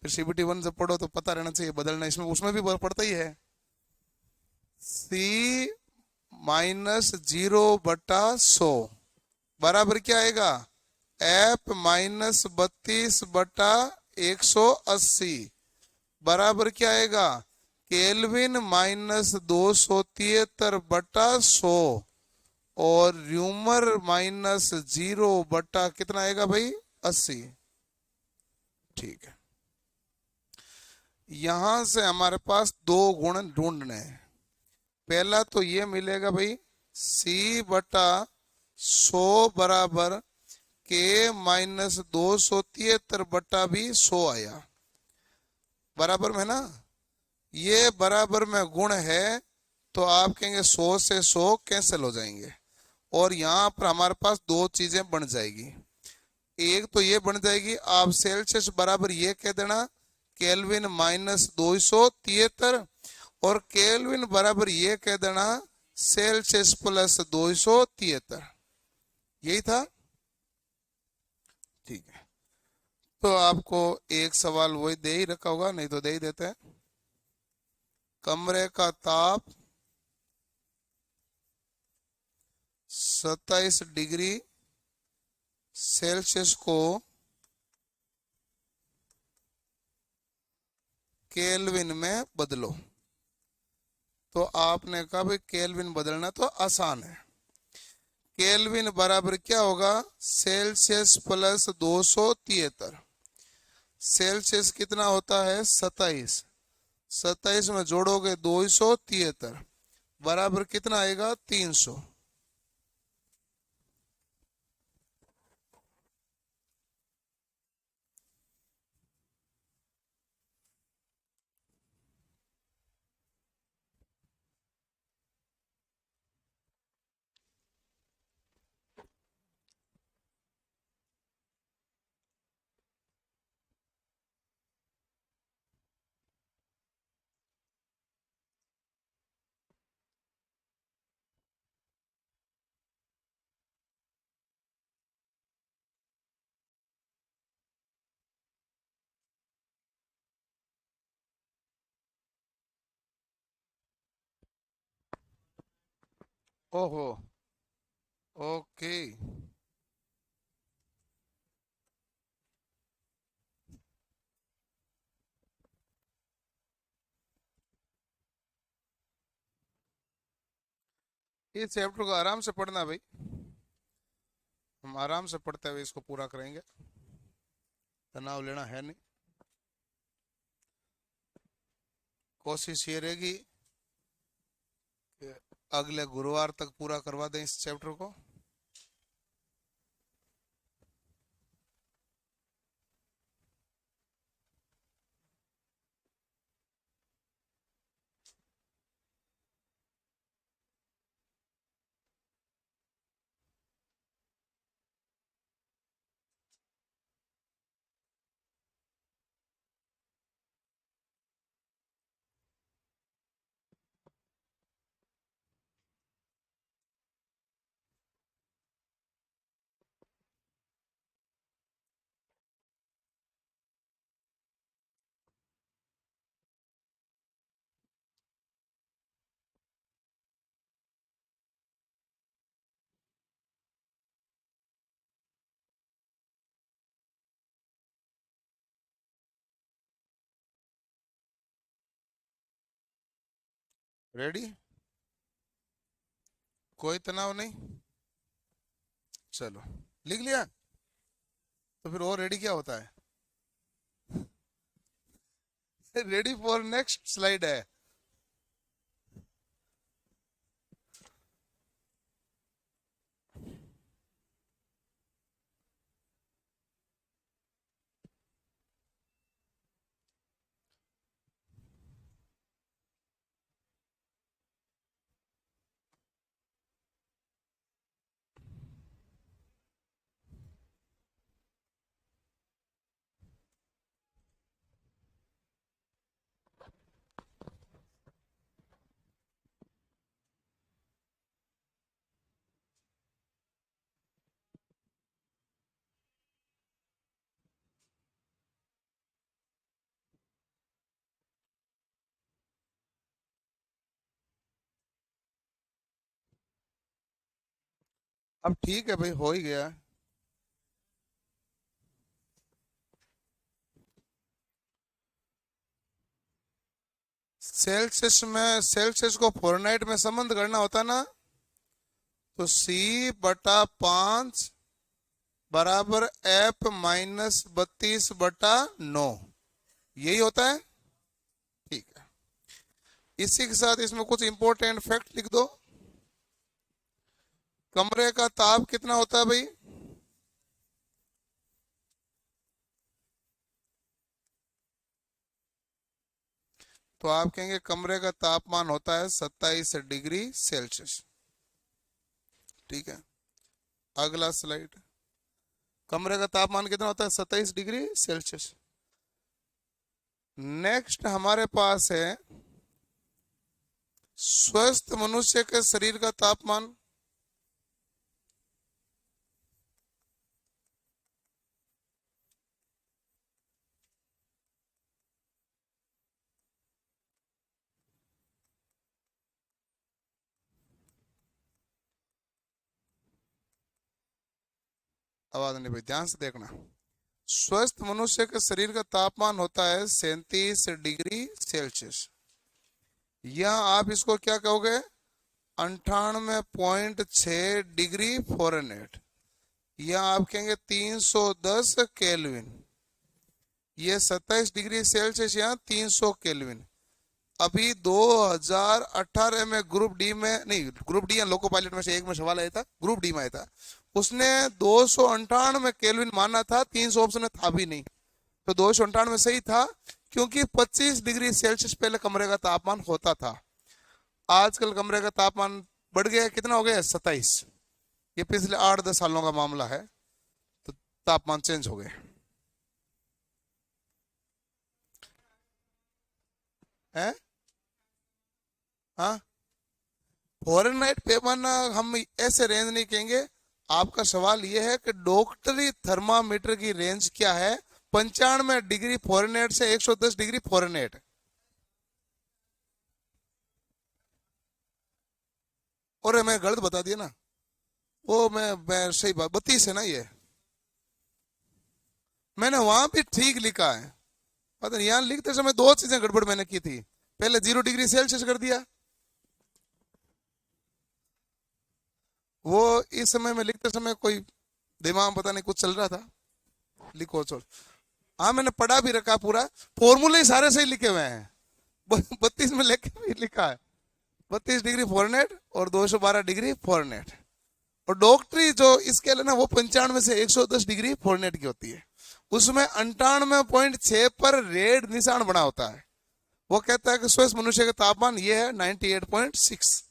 फिर सीबीटी 1 जब पढ़ो तो पता रहना चाहिए बदलना, इसमें उसमें भी पड़ता ही है। C माइनस 0/100 बराबर क्या आएगा? F माइनस 32/180 बराबर क्या आएगा? केल्विन माइनस 273/100 और र्यूमर माइनस 0 बटा कितना आएगा भाई? 80। ठीक है, यहां से हमारे पास दो गुण ढूंढने हैं। पहला तो ये मिलेगा भाई C/100 बराबर K माइनस 273/100 आया, बराबर में ना। ये बराबर में गुण है तो आप कहेंगे 100 से 100 कैंसिल हो जाएंगे और यहाँ पर हमारे पास दो चीजें बन जाएगी। एक तो ये बन जाएगी, आप सेल्सियस बराबर ये कह देना केल्विन माइनस 273 और केल्विन बराबर ये कह देना सेल्सियस प्लस 273। यही था, ठीक है। तो आपको एक सवाल वही दे ही रखा होगा, नहीं तो दे ही देते हैं। कमरे का ताप 27 डिग्री सेल्सियस को केल्विन में बदलो। तो आपने कहा भाई केल्विन बदलना तो आसान है। केल्विन बराबर क्या होगा? Celsius plus 273। सेल्सियस कितना होता है? 27। 27 में जोड़ोगे 273 बराबर कितना आएगा? 300। ओहो, ओके। इस चैप्टर को आराम से पढ़ना भाई, हम आराम से पढ़ते हुए इसको पूरा करेंगे, तनाव लेना है नहीं। कोशिश ये रहेगी अगले गुरुवार तक पूरा करवा दें इस चैप्टर को। रेडी? कोई तनाव नहीं? चलो, लिख लिया? तो फिर और रेडी क्या होता है? रेडी फॉर नेक्स्ट स्लाइड है। अब ठीक है भाई, हो ही गया। सेल्सियस को फ़ारेनहाइट में संबंध करना होता ना, तो C/5 बराबर F-32/9, यही होता है। ठीक है, इसी के साथ इसमें कुछ इंपॉर्टेंट फैक्ट लिख दो। कमरे का ताप कितना होता है भाई? तो आप कहेंगे कमरे का तापमान होता है 27 डिग्री सेल्सियस। ठीक है, अगला स्लाइड। कमरे का तापमान कितना होता है? 27 डिग्री सेल्सियस। नेक्स्ट हमारे पास है स्वस्थ मनुष्य के शरीर का तापमान। आवाज नहीं भाई, ध्यान से देखना। स्वस्थ मनुष्य के शरीर का तापमान होता है 37 डिग्री सेल्सियस। यह आप इसको क्या कहोगे? 98.6 डिग्री फ़ारेनहाइट, या आप कहेंगे 310 केल्विन। ये 27 डिग्री सेल्सियस, यहाँ 300 केल्विन। अभी 2018 में ग्रुप डी में, नहीं ग्रुप डी या लोको पायलट में से एक में सवाल आया था, ग्रुप डी में आया था, उसने 298 केल्विन माना था, 300 ऑप्शन में था भी नहीं, तो 298 सही था, क्योंकि 25 डिग्री सेल्सियस पहले कमरे का तापमान होता था। आजकल कमरे का तापमान बढ़ गया, कितना हो गया? 27। ये पिछले 8-10 सालों का मामला है, तो तापमान चेंज हो गए हैं। हाँ, फ़ारेनहाइट पैमाना हम ऐसे रेंज नहीं कहेंगे। आपका सवाल यह है कि डॉक्टरी थर्मामीटर की रेंज क्या है? 95 डिग्री फ़ारेनहाइट से 110 डिग्री फ़ारेनहाइट। और मैं गलत बता दिया ना, वो मैं सही बात, 32 है ना ये, मैंने वहां भी ठीक लिखा है। पता नहीं, यहाँ लिखते समय दो चीजें गड़बड़ मैंने की थी। पहले 0 डिग्री सेल्सियस कर दिया, वो इस समय में लिखते समय कोई दिमाग पता नहीं कुछ चल रहा था, लिखो छोड़। हाँ, मैंने पढ़ा भी रखा पूरा, फॉर्मूले सारे सही लिखे हुए हैं, 32 में लेके भी लिखा है। 32 डिग्री फ़ारेनहाइट और 212 डिग्री फ़ारेनहाइट। और डॉक्टरी जो स्केल है ना वो 95 से 110 डिग्री फ़ारेनहाइट की होती है। उसमें 98.6 पर रेड निशान बना होता है। वो कहता है कि स्वस्थ मनुष्य का तापमान ये है 98.6।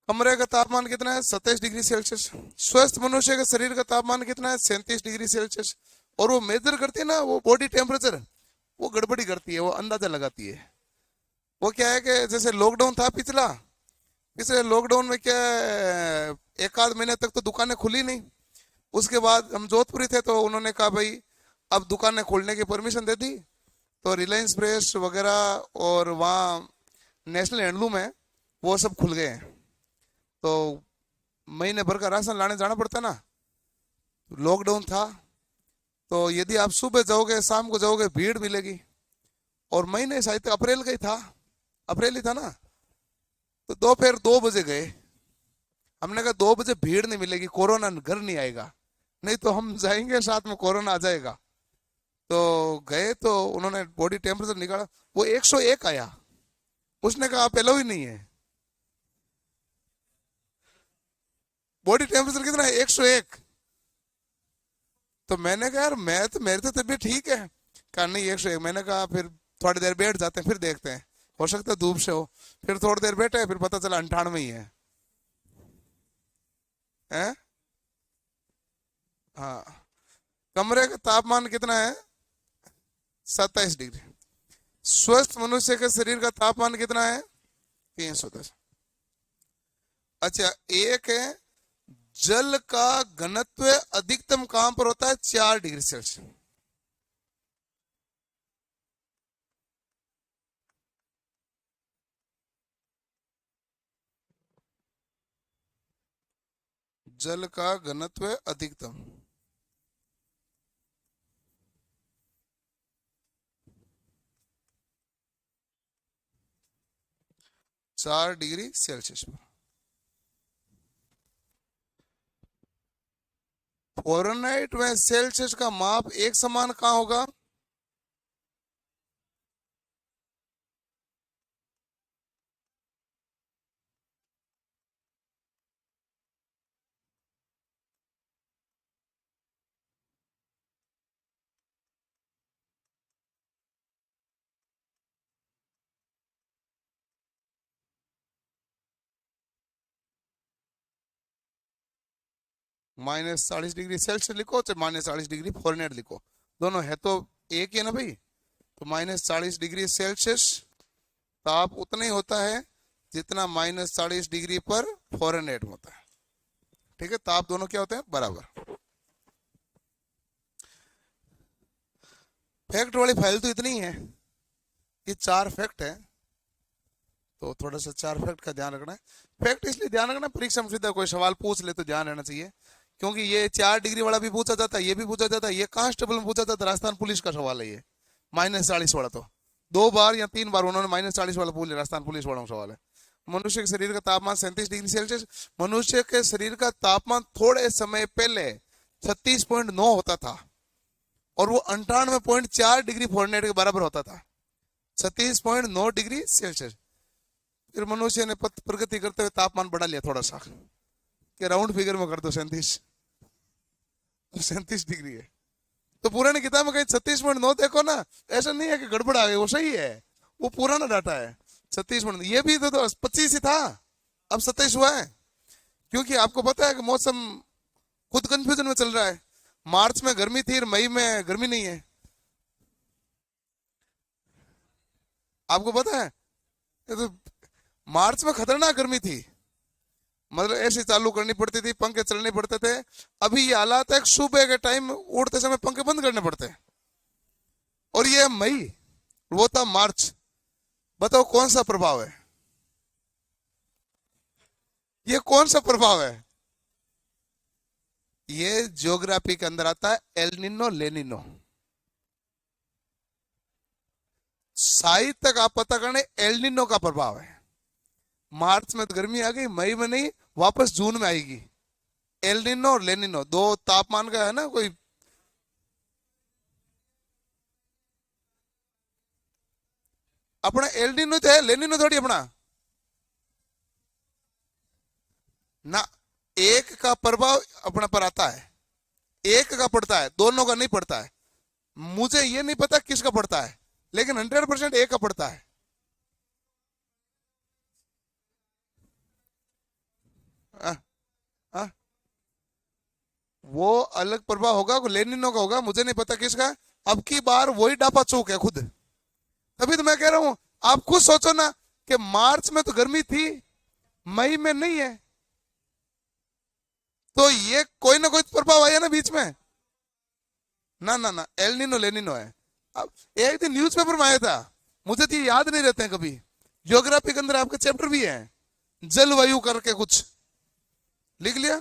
कमरे का तापमान कितना है 27 डिग्री सेल्सियस। स्वस्थ मनुष्य के शरीर का तापमान कितना है 37 डिग्री सेल्सियस। और वो मेजर करती है ना, वो बॉडी टेम्परेचर वो गड़बड़ी करती है, वो अंदाजा लगाती है। वो क्या है कि जैसे लॉकडाउन था पिछले लॉकडाउन में क्या है, एक आध महीने तक तो दुकानें खुली नहीं। उसके बाद हम जोधपुरी थे तो उन्होंने कहा भाई अब दुकानें खोलने की परमिशन दे दी। तो रिलायंस फ्रेश वगैरह और वहाँ नेशनल हैंडलूम है वो सब खुल गए हैं। तो महीने भर का राशन लाने जाना पड़ता ना। लॉकडाउन था तो यदि आप सुबह जाओगे शाम को जाओगे भीड़ मिलेगी। और महीने शायद अप्रैल का ही था, अप्रैल ही था ना। तो दोपहर 2 बजे गए। हमने कहा 2 बजे भीड़ नहीं मिलेगी, कोरोना घर नहीं आएगा, नहीं तो हम जाएंगे साथ में कोरोना आ जाएगा। तो गए तो उन्होंने बॉडी टेम्परेचर निकाला, वो 101 आया। उसने कहा आप एलो ही नहीं है। बॉडी टेम्परेचर कितना है 101। तो मैंने कहा यार मैं तो मेरी तो तबीयत ठीक है। कहा नहीं 101। मैंने कहा फिर थोड़ी देर बैठ जाते हैं फिर देखते हैं, हो सकता है धूप से हो। फिर थोड़ी देर बैठे फिर पता चला 98 ही है। हैं? हाँ। कमरे का तापमान कितना है 27 डिग्री। स्वस्थ मनुष्य के शरीर का तापमान कितना है 310। अच्छा एक है जल का घनत्व अधिकतम कहां पर होता है 4 डिग्री सेल्सियस। जल का घनत्व अधिकतम 4 डिग्री सेल्सियस पर। फ़ारेनहाइट में सेल्सियस का माप एक समान कहां होगा? -40 डिग्री सेल्सियस लिखो चाहे -40 डिग्री फ़ारेनहाइट लिखो, दोनों है तो एक ही है ना भाई। तो -40 डिग्री सेल्सियस ताप उतना ही होता है जितना -40 डिग्री पर फ़ारेनहाइट में होता है। ठीक है, ताप दोनों क्या होते हैं बराबर। फैक्ट वाली फाइल तो इतनी ही है, ये 4 फैक्ट है। तो थोड़ा सा 4 फैक्ट का ध्यान रखना है। फैक्ट इसलिए ध्यान रखना, परीक्षा में सीधा कोई सवाल पूछ ले तो ध्यान रहना चाहिए। क्योंकि ये 4 डिग्री वाला भी पूछा जाता है, ये भी पूछा जाता है, ये कांस्टेबल में पूछा जाता है, राजस्थान पुलिस का सवाल है ये -40 वाला। तो 2 बार या 3 बार उन्होंने -40 वाला पूछ लिया, राजस्थान पुलिस वालों का सवाल है। मनुष्य के शरीर का तापमान 37 डिग्री सेल्सियस। मनुष्य के शरीर का तापमान थोड़े समय पहले 36.9 होता था और वो 98.4 डिग्री फ़ारेनहाइट के बराबर होता था। 36.9 डिग्री सेल्सियस। फिर मनुष्य ने प्रगति करते हुए तापमान बढ़ा लिया थोड़ा सा, कि राउंड फिगर में कर दो 37 डिग्री है। तो पुरानी किताब में कहीं 36.9 देखो ना, ऐसा नहीं है कि गड़बड़ आ गई, वो सही है, वो पुराना डाटा है 36.9। ये भी तो 25 ही था, अब 27 हुआ है। क्योंकि आपको पता है कि मौसम खुद कंफ्यूजन में चल रहा है। मार्च में गर्मी थी और मई में गर्मी नहीं है, आपको पता है। ये तो मार्च में खतरनाक गर्मी थी, मतलब ऐसे चालू करनी पड़ती थी, पंखे चलने पड़ते थे। अभी ये हालात है सुबह के टाइम उठते समय पंखे बंद करने पड़ते हैं। और ये मई, वो था मार्च। बताओ कौन सा प्रभाव है, ये कौन सा प्रभाव है? ये ज्योग्राफी के अंदर आता है एल लेनिनो। साहित्य तक आप पता करने एल का प्रभाव है। मार्च में तो गर्मी आ गई, मई में नहीं, वापस जून में आएगी। एल और लेनिनो दो तापमान का है ना कोई। अपना एल्निनो तो है, लेनिनो थोड़ी अपना ना। एक का प्रभाव अपना पर आता है, एक का पड़ता है, दोनों का नहीं पड़ता है। मुझे ये नहीं पता किसका पड़ता है, लेकिन 100% एक का पड़ता है। आ, आ, वो अलग प्रभाव होगा, लेनिनो का होगा, मुझे नहीं पता किसका। अब की बार वही डापा चौक है खुद। तभी तो मैं कह रहा हूं, आप खुद सोचो ना कि मार्च में तो गर्मी थी, मई में नहीं है, तो ये कोई ना कोई प्रभाव आया ना बीच में। ना ना ना, एल लेनिनो है। अब एक दिन न्यूज़पेपर में आया था, मुझे तो ये याद नहीं रहते हैं कभी। ज्योग्राफी के अंदर आपके चैप्टर भी है, जलवायु करके कुछ लिख लिया।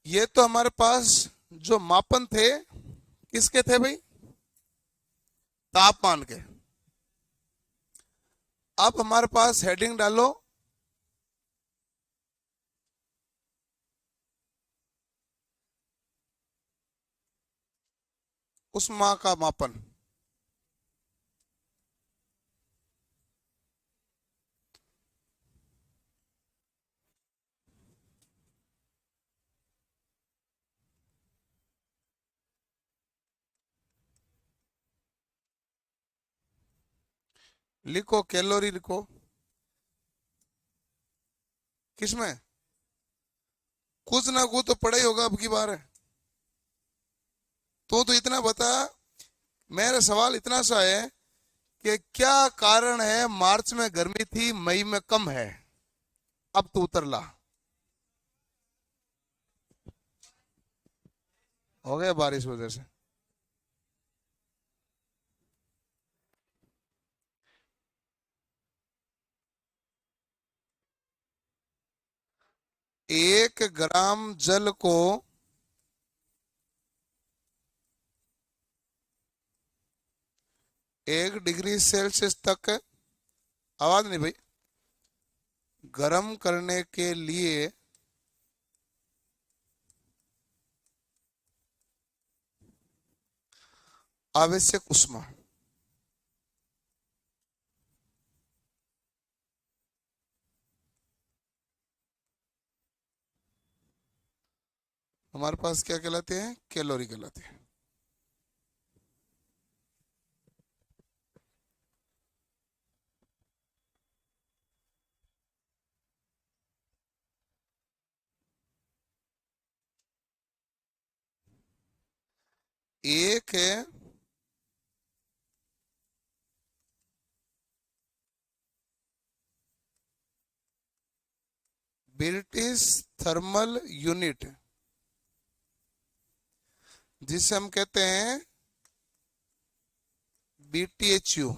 ये तो हमारे पास जो मापन थे किसके थे भाई? तापमान के। अब हमारे पास हेडिंग डालो, उष्मा का मापन। लिखो कैलोरी लिखो। किसमें? कुछ ना कुछ तो पढ़ा ही होगा अब की बार है। तो इतना बता, मेरा सवाल इतना सा है कि क्या कारण है मार्च में गर्मी थी, मई में कम है? अब तो उतर ला। हो गया बारिश वजह से। एक ग्राम जल को 1 डिग्री सेल्सियस तक, आवाज नहीं भाई, गर्म करने के लिए आवश्यक उष्मा। हमारे पास क्या कहलाते हैं? कैलोरी कहलाते हैं। एक है ब्रिटिश थर्मल यूनिट, जिसे हम कहते हैं BTHU।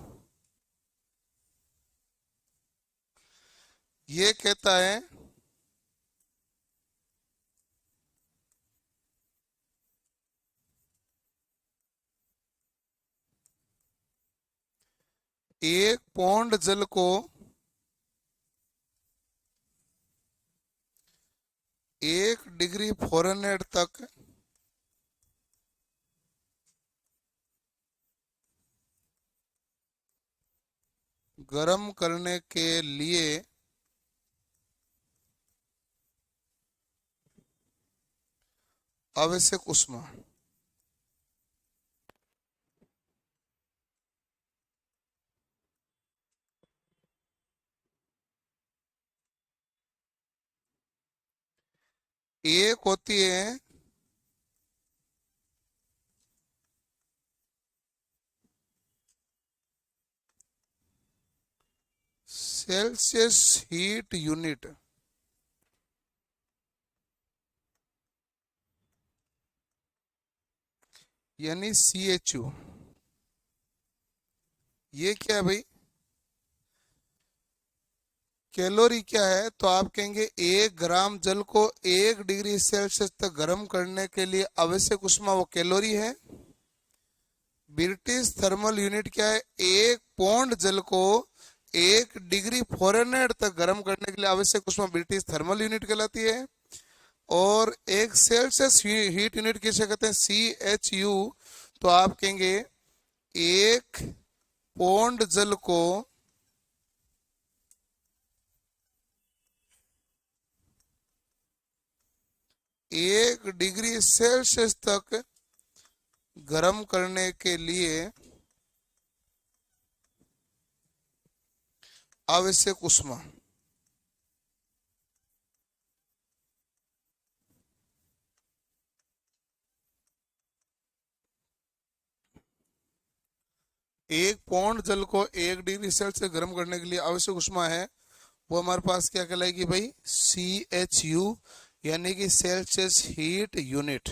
ये कहता है एक पौंड जल को 1 डिग्री फ़ारेनहाइट तक गर्म करने के लिए आवश्यक उष्मा। एक होती है सेल्सियस हीट यूनिट, यानी CHU। ये क्या है भाई? कैलोरी क्या है? तो आप कहेंगे 1 ग्राम जल को 1 डिग्री सेल्सियस तक गर्म करने के लिए आवश्यक उष्मा, वो कैलोरी है। ब्रिटिश थर्मल यूनिट क्या है? 1 पौंड जल को 1 डिग्री फ़ारेनहाइट तक गर्म करने के लिए आवश्यक उष्मा ब्रिटिश थर्मल यूनिट कहलाती है। और एक सेल्सियस हीट यूनिट किसे कहते हैं? CHU। तो आप कहेंगे एक पौंड जल को 1 डिग्री सेल्सियस तक गर्म करने के लिए आवश्यक ऊष्मा। एक पौंड जल को 1 डिग्री सेल्सियस गर्म करने के लिए आवश्यक ऊष्मा है, वो हमारे पास क्या कहलाएगी भाई, CHU, यानी कि सेल्सियस हीट यूनिट।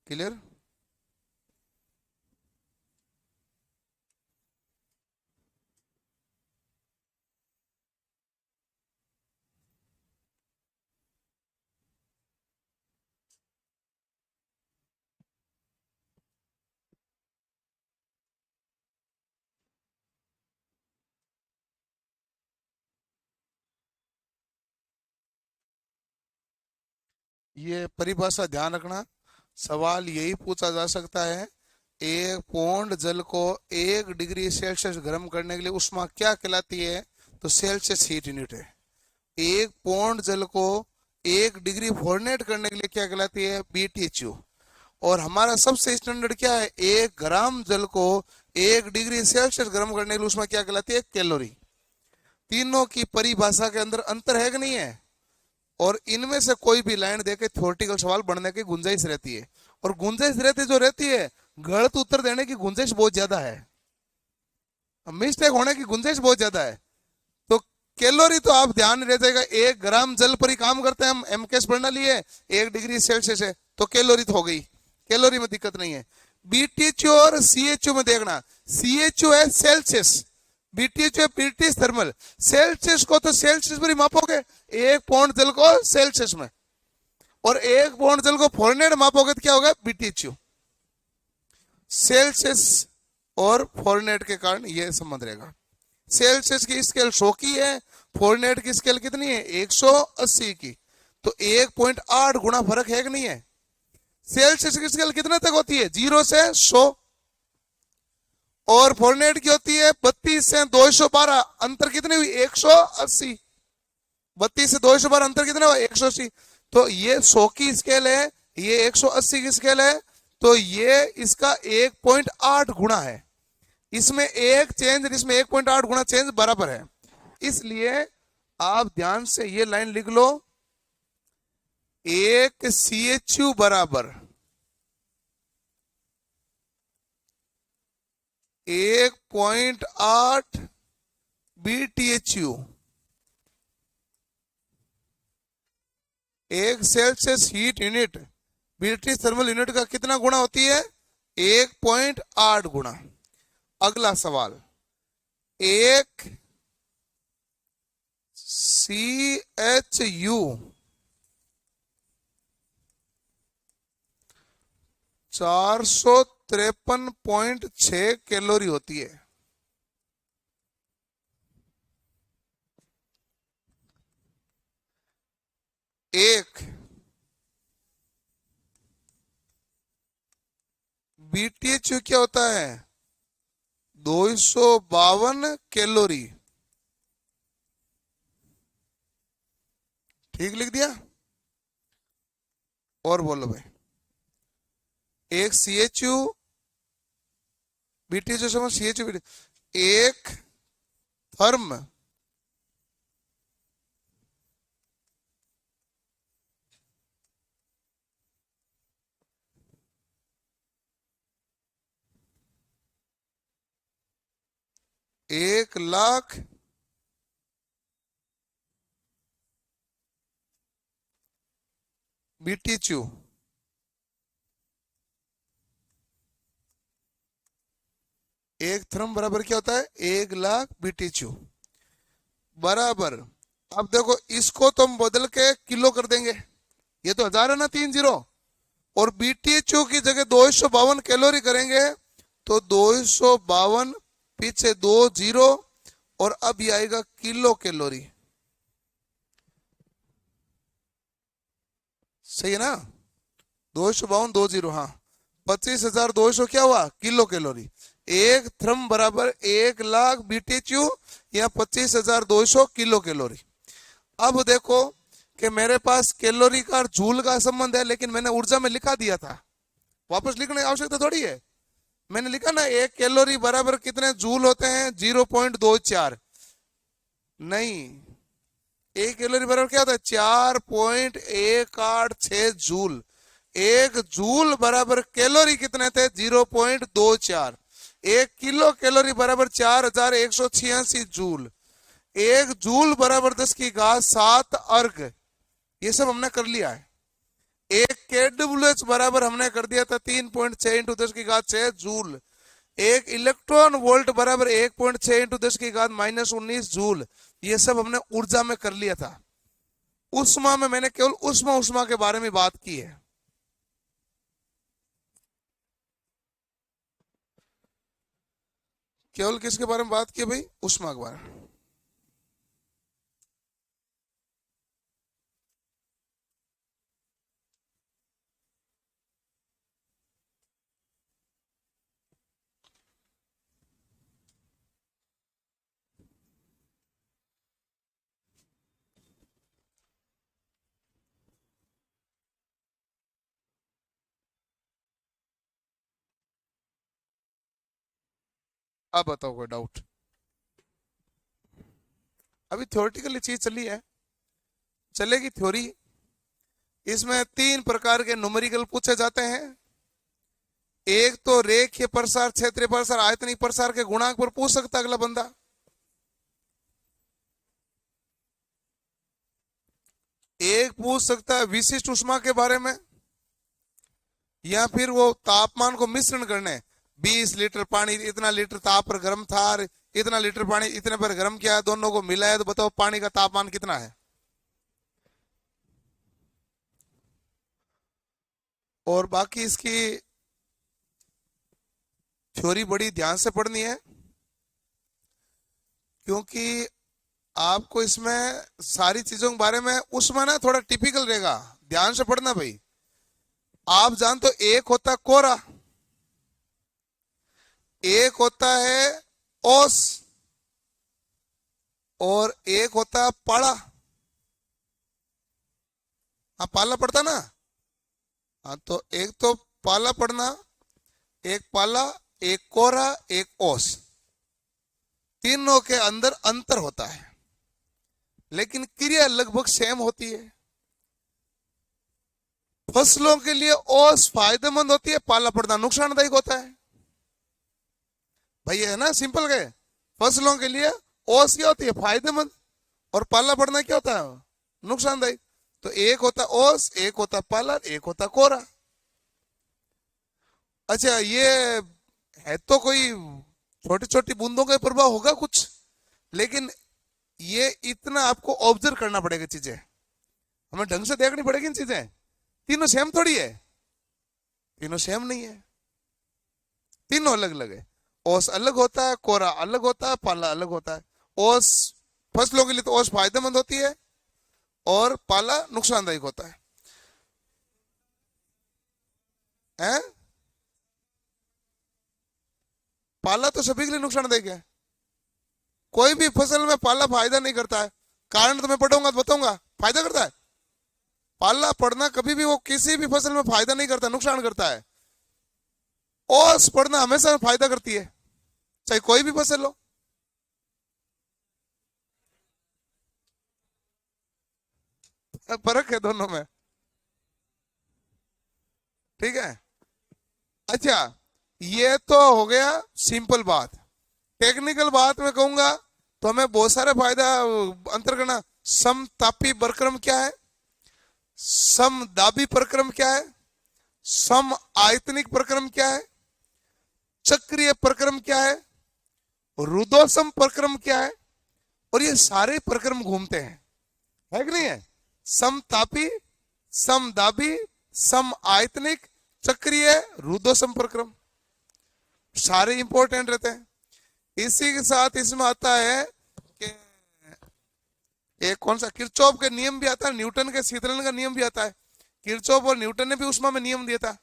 क्लियर? ये परिभाषा ध्यान रखना, सवाल यही पूछा जा सकता है, एक पौंड जल को 1 डिग्री सेल्सियस गर्म करने के लिए ऊष्मा क्या कहलाती है, तो सेल्सियस हीट यूनिट है। एक पौंड जल को 1 डिग्री फॉरेनहाइट करने के लिए क्या कहलाती है, BTHU। और हमारा सबसे स्टैंडर्ड क्या है, 1 ग्राम जल को 1 डिग्री सेल्सियस गर्म करने के लिए ऊष्मा क्या कहलाती है, कैलोरी। तीनों की परिभाषा के अंदर अंतर है कि नहीं है, और इनमें से कोई भी लाइन देके थ्योरेटिकल सवाल बनने की गुंजाइश रहती है, और गुंजाइश रहती है, गलत उत्तर देने की गुंजाइश बहुत ज्यादा है, मिस्टेक होने की गुंजाइश बहुत ज्यादा है। तो कैलोरी तो आप ध्यान रह जाएगा, 1 ग्राम जल पर ही काम करते हैं हम, एमकेएस प्रणाली है, 1 डिग्री सेल्सियस है, तो कैलोरी तो हो गई, कैलोरी में दिक्कत नहीं है। BTHU और CHU में देखना, CHU है सेल्सियस, BTHU है ब्रिटिश थर्मल। सेल्सियस को तो सेल्सियस पर ही मापोगे, एक पौंड जल को सेल्सियस में, और एक पौंड जल को फॉरेनहाइट मापोगे तो क्या होगा, BTHU। सेल्सियस और फॉरेनहाइट के कारण यह संबंध रहेगा। सेल्सियस की स्केल 100 की है, फॉरेनहाइट की स्केल कितनी है, 180 की, तो 1.8 गुना फर्क है कि नहीं है। सेल्सियस की स्केल कितने तक होती है, 0 से 100, और फॉरेनहाइट की होती है 32 से 212, अंतर कितनी हुई, 180। 32 से 212 अंतर कितना हुआ, 180। तो ये 100 की स्केल है, ये 180 की स्केल है, तो ये इसका 1.8 गुना है। इसमें एक चेंज, इसमें 1.8 गुना चेंज बराबर है। इसलिए आप ध्यान से ये लाइन लिख लो, एक CHU बराबर 1.8 BTHU। एक Celsius heat unit British thermal unit का कितना गुना होती है, 1.8 गुना। अगला सवाल, एक CHU 453.6 कैलोरी होती है। एक BTHU क्या होता है, 252 कैलोरी। ठीक लिख दिया, और बोलो भाई, एक CHU BTHU समझ, CHU एक थर्म एक लाख BTHU एक थर्म बराबर क्या होता है, 1 लाख BTHU बराबर। अब देखो इसको तो हम बदल के किलो कर देंगे, ये तो 1000 है ना, 3 जीरो, और BTHU की जगह 252 कैलोरी करेंगे, तो 252 पीछे 2 जीरो, और अब ये आएगा किलो कैलोरी। सही है ना, 252 2 जीरो, हाँ, 25,200 क्या हुआ किलो कैलोरी। एक थर्म बराबर 1,00,000 BTU या 25,200 किलो कैलोरी। अब देखो कि मेरे पास कैलोरी का और जूल का संबंध है, लेकिन मैंने ऊर्जा में लिखा दिया था, वापस लिखने की आवश्यकता थोड़ी है। मैंने लिखा ना एक कैलोरी बराबर कितने जूल होते हैं 0.24। नहीं, एक कैलोरी बराबर क्या होता है 4.186 जूल। एक जूल बराबर कैलोरी कितने थे 0.24। एक किलो कैलोरी बराबर 4,186 जूल। एक जूल बराबर 10 की घात 7 अर्ग। ये सब हमने कर लिया है। एक KWH बराबर हमने कर दिया था 3.6 इंटू 10 की घात 6 जूल। एक इलेक्ट्रॉन वोल्ट बराबर 1.6 इंटू 10 की घात -19 जूल। ये सब हमने ऊर्जा में कर लिया था। उष्मा में मैंने केवल उष्मा के बारे में बात की है। केवल किसके बारे में बात की भाई, उष्मा के बारे में। अब बताओ कोई डाउट। अभी थ्योरेटिकली चीज चली है, चलेगी थ्योरी। इसमें 3 प्रकार के न्यूमेरिकल पूछे जाते हैं। एक तो रेखीय प्रसार, क्षेत्रीय प्रसार, आयतनिक प्रसार के गुणांक पर पूछ सकता है अगला बंदा। एक पूछ सकता है विशिष्ट उष्मा के बारे में, या फिर वो तापमान को मिश्रण करने 20 लीटर पानी इतना लीटर ताप पर गर्म था, इतना लीटर पानी इतने पर गर्म किया, दोनों को मिलाया तो बताओ पानी का तापमान कितना है। और बाकी इसकी थ्योरी बड़ी ध्यान से पढ़नी है, क्योंकि आपको इसमें सारी चीजों के बारे में उसमें ना थोड़ा टिपिकल रहेगा, ध्यान से पढ़ना भाई। आप जानते हो एक होता कोरा, एक होता है ओस, और एक होता है पाला। हाँ पाला पढ़ता ना। हाँ तो एक तो पाला पढ़ना, एक पाला, एक कोरा, एक ओस। तीनों के अंदर अंतर होता है, लेकिन क्रिया लगभग सेम होती है। फसलों के लिए ओस फायदेमंद होती है, पाला पड़ना नुकसानदायक होता है। भाई है ना सिंपल गए। फसलों के लिए ओस क्या होती है फायदेमंद, और पाला पड़ना क्या होता है नुकसानदायक। तो एक होता ओस, एक होता पाला, एक होता कोरा। अच्छा ये है तो कोई छोटी छोटी बूंदों का प्रभाव होगा कुछ, लेकिन ये इतना आपको ऑब्जर्व करना पड़ेगा चीजें, हमें ढंग से देखनी पड़ेगी इन चीजें। तीनों सेम थोड़ी है, तीनों सेम नहीं है, तीनों अलग अलग है। ओस अलग होता है, कोरा अलग होता है, पाला अलग होता है। ओस फसलों के लिए तो ओस फायदेमंद होती है, और पाला नुकसानदायक होता है। हैं? पाला तो सभी के लिए नुकसानदायक है। कोई भी फसल में पाला फायदा नहीं करता है। कारण तो मैं पढ़ूंगा तो बताऊंगा, फायदा करता है। पाला पड़ना कभी भी वो किसी भी फसल में फायदा नहीं करता, नुकसान करता है। ओस पड़ना हमेशा फायदा करती है, चाहे कोई भी फसल हो। फर्क है दोनों में, ठीक है। अच्छा ये तो हो गया सिंपल बात। टेक्निकल बात में कहूंगा तो हमें बहुत सारे फायदा अंतर करना। समतापी प्रक्रम क्या है, समदाबी प्रक्रम क्या है, सम आयतनिक प्रक्रम क्या है, चक्रीय प्रक्रम क्या है, रुदोसम प्रक्रम क्या है। और ये सारे प्रक्रम घूमते हैं, है कि नहीं है। समतापी, समदाबी, सम आयतनिक, चक्रीय, रुदोसम प्रक्रम, सारे इंपॉर्टेंट रहते हैं। इसी के साथ इसमें आता है कि एक कौन सा किरचॉफ के नियम भी आता है, न्यूटन के शीतलन का नियम भी आता है। किरचॉफ और न्यूटन ने भी उष्मा में नियम दिया था।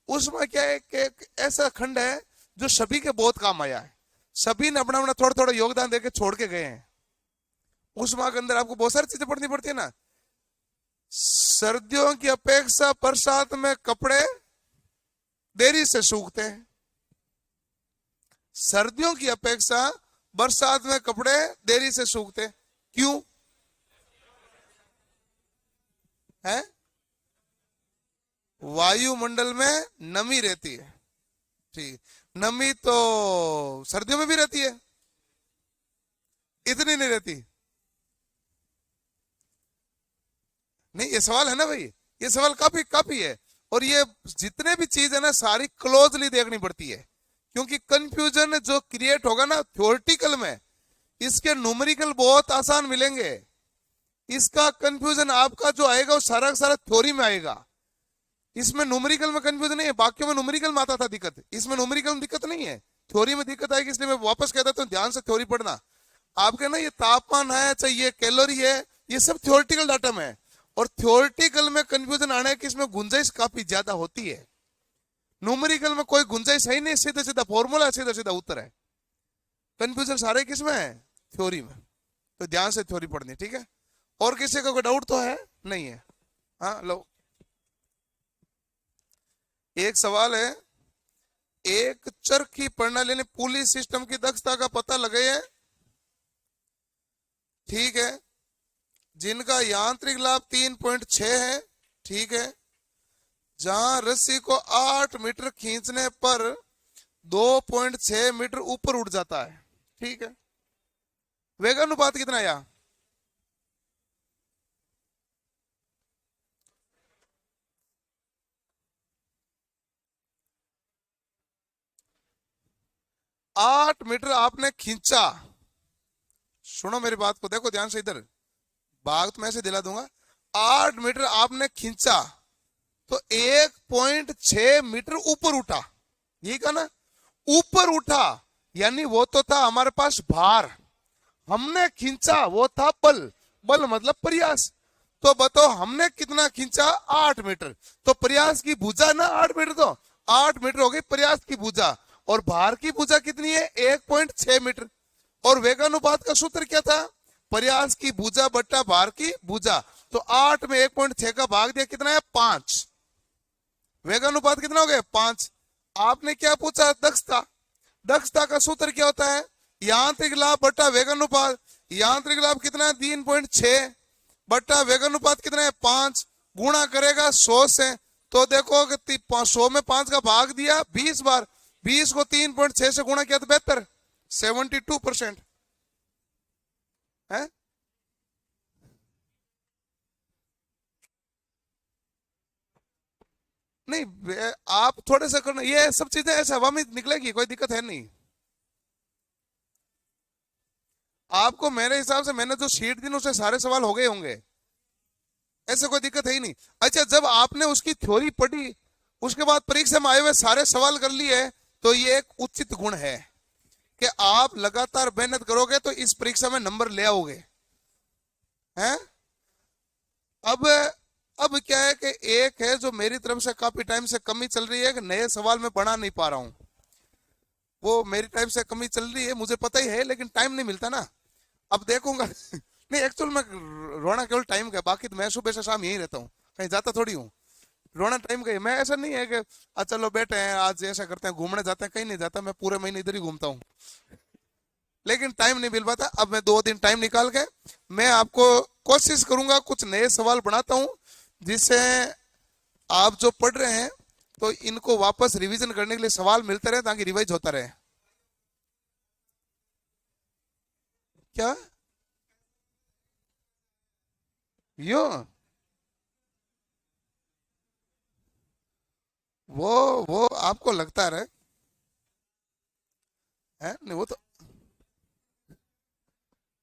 उसमें क्या है कि एक ऐसा खंड है जो सभी के बहुत काम आया है, सभी ने अपना अपना थोड़ा थोड़ा योगदान देके छोड़ के गए हैं। उष्मा के अंदर आपको बहुत सारी चीजें पढ़नी पड़ती है ना। सर्दियों की अपेक्षा बरसात में कपड़े देरी से सूखते हैं, सर्दियों की अपेक्षा बरसात में कपड़े देरी से सूखते, क्यों है? वायुमंडल में नमी रहती है, ठीक। नमी तो सर्दियों में भी रहती है, इतनी नहीं रहती। नहीं, ये सवाल है ना भाई, ये सवाल काफी काफी है। और ये जितने भी चीज है ना सारी क्लोजली देखनी पड़ती है, क्योंकि कंफ्यूजन जो क्रिएट होगा ना थ्योरेटिकल में, इसके न्यूमेरिकल बहुत आसान मिलेंगे। इसका कंफ्यूजन आपका जो आएगा वो सारा का सारा थ्योरी में आएगा। इसमें न्यूमेरिकल में कंफ्यूजन नहीं है, बाकियों में न्यूमेरिकल में आता था दिक्कत, इसमें न्यूमेरिकल में दिक्कत नहीं है, थ्योरी में दिक्कत आएगी। इसलिए मैं वापस कहता हूँ ध्यान से थ्योरी पढ़ना। आपके ना ये तापमान है चाहे ये कैलोरी है, ये सब थ्योरेटिकल डाटा में है, और थ्योरेटिकल में कंफ्यूजन आने की इसमें गुंजाइश काफी ज्यादा होती है। न्यूमेरिकल में कोई गुंजाइश है ही नहीं, सीधा सीधा फॉर्मूला, सीधा सीधा उत्तर है। कंफ्यूजन सारे किस में है? थ्योरी में। तो ध्यान से थ्योरी पढ़नी, ठीक है। और किसी का कोई डाउट तो है नहीं है? हाँ लो, एक सवाल है, एक चरखी प्रणाली ने पुली सिस्टम की दक्षता का पता लगाया, ठीक है, जिनका यांत्रिक लाभ 3.6 है, ठीक है, जहां रस्सी को 8 मीटर खींचने पर 2.6 मीटर ऊपर उठ जाता है, ठीक है, वेगानुपात कितना आया? आठ मीटर आपने खींचा, सुनो मेरी बात को, देखो ध्यान से इधर, भाग तो मैं ऐसे दिला दूंगा। 8 मीटर आपने खींचा तो 1.6 मीटर ऊपर उठा, ये कहा ना, ऊपर उठा, यानी वो तो था हमारे पास भार, हमने खींचा वो था बल, बल मतलब प्रयास। तो बताओ हमने कितना खींचा? 8 मीटर। तो प्रयास की भुजा ना 8 मीटर, तो 8 मीटर हो गई प्रयास की भुजा, और भार की भुजा कितनी है? 1.6 मीटर। और वेगानुपात का सूत्र क्या था? प्रयास की भुजा बट्टा भार की भुजा। तो 8 में 1.6 का भाग दिया, कितना है? 5। वेगानुपात कितना हो गया? 5। आपने क्या पूछा? दक्षता। दक्षता का सूत्र क्या होता है? यांत्रिक लाभ बट्टा वेगानुपात। यांत्रिक लाभ कितना है? 3.6 बट्टा वेगानुपात कितना है? 5। गुणा करेगा 100 से, तो देखो कि 100 में 5 का भाग दिया 20 बार, 20 को 3.6 से गुणा किया तो 72, 72% है। नहीं, आप थोड़े से करना, ये सब चीजें ऐसे हवा में निकलेगी, कोई दिक्कत है नहीं। आपको मेरे हिसाब से मैंने जो शीट दी उससे सारे सवाल हो गए होंगे, ऐसे कोई दिक्कत है ही नहीं। अच्छा, जब आपने उसकी थ्योरी पढ़ी, उसके बाद परीक्षा में आए हुए सारे सवाल कर लिए, तो ये एक उचित गुण है कि आप लगातार मेहनत करोगे तो इस परीक्षा में नंबर ले आओगे, हैं? अब क्या है कि एक है जो मेरी तरफ से काफी टाइम से कमी चल रही है कि नए सवाल में बना नहीं पा रहा हूं, वो मेरी टाइम से कमी चल रही है, मुझे पता ही है, लेकिन टाइम नहीं मिलता ना। अब देखूंगा नहीं, एक्चुअल में रोना केवल टाइम का, बाकी तो मैं सुबह से शाम यही रहता हूँ, कहीं जाता थोड़ी हूँ। रोना टाइम का ही, मैं ऐसा नहीं है कि चलो बैठे हैं आज ऐसा करते हैं, घूमने जाते हैं, कहीं नहीं जाता, मैं पूरे महीने इधर ही घूमता हूँ, लेकिन टाइम नहीं मिल पाता। अब मैं 2 दिन टाइम निकाल के मैं आपको कोशिश करूंगा, कुछ नए सवाल बनाता हूं, जिससे आप जो पढ़ रहे हैं तो इनको वापस रिवीजन करने के लिए सवाल मिलते रहे, ताकि रिवाइज होता रहे। क्या यो वो आपको लगता रहे है, नहीं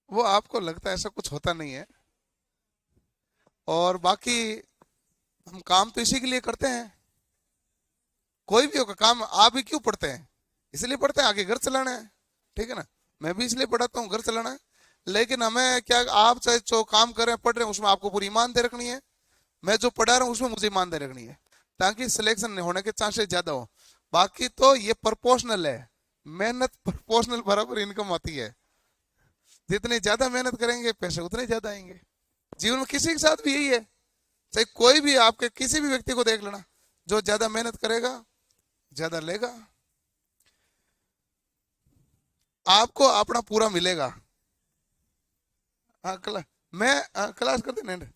वो आपको लगता है, ऐसा कुछ होता नहीं है। और बाकी हम काम तो इसी के लिए करते हैं, कोई भी होगा काम। आप भी क्यों पढ़ते हैं? इसलिए पढ़ते हैं आगे घर चलाना है, ठीक है ना। मैं भी इसलिए पढ़ाता हूँ, घर चलाना है। लेकिन हमें क्या, आप चाहे जो काम कर रहे हैं, पढ़ रहे हैं, उसमें आपको पूरी ईमानदारी रखनी है। मैं जो पढ़ा रहा हूँ उसमें मुझे ईमानदारी रखनी है। ताकि सिलेक्शन होने के चांसेस ज्यादा हो। बाकी तो ये प्रोपोर्शनल है, मेहनत प्रोपोर्शनल बराबर इनकम आती है। जितनी ज्यादा मेहनत करेंगे पैसे उतने ज्यादा आएंगे। जीवन में किसी के साथ भी यही है, चाहे कोई भी आपके किसी भी व्यक्ति को देख लेना, जो ज्यादा मेहनत करेगा ज्यादा लेगा, आपको अपना पूरा मिलेगा। हाँ क्लास, मैं क्लास कर देना।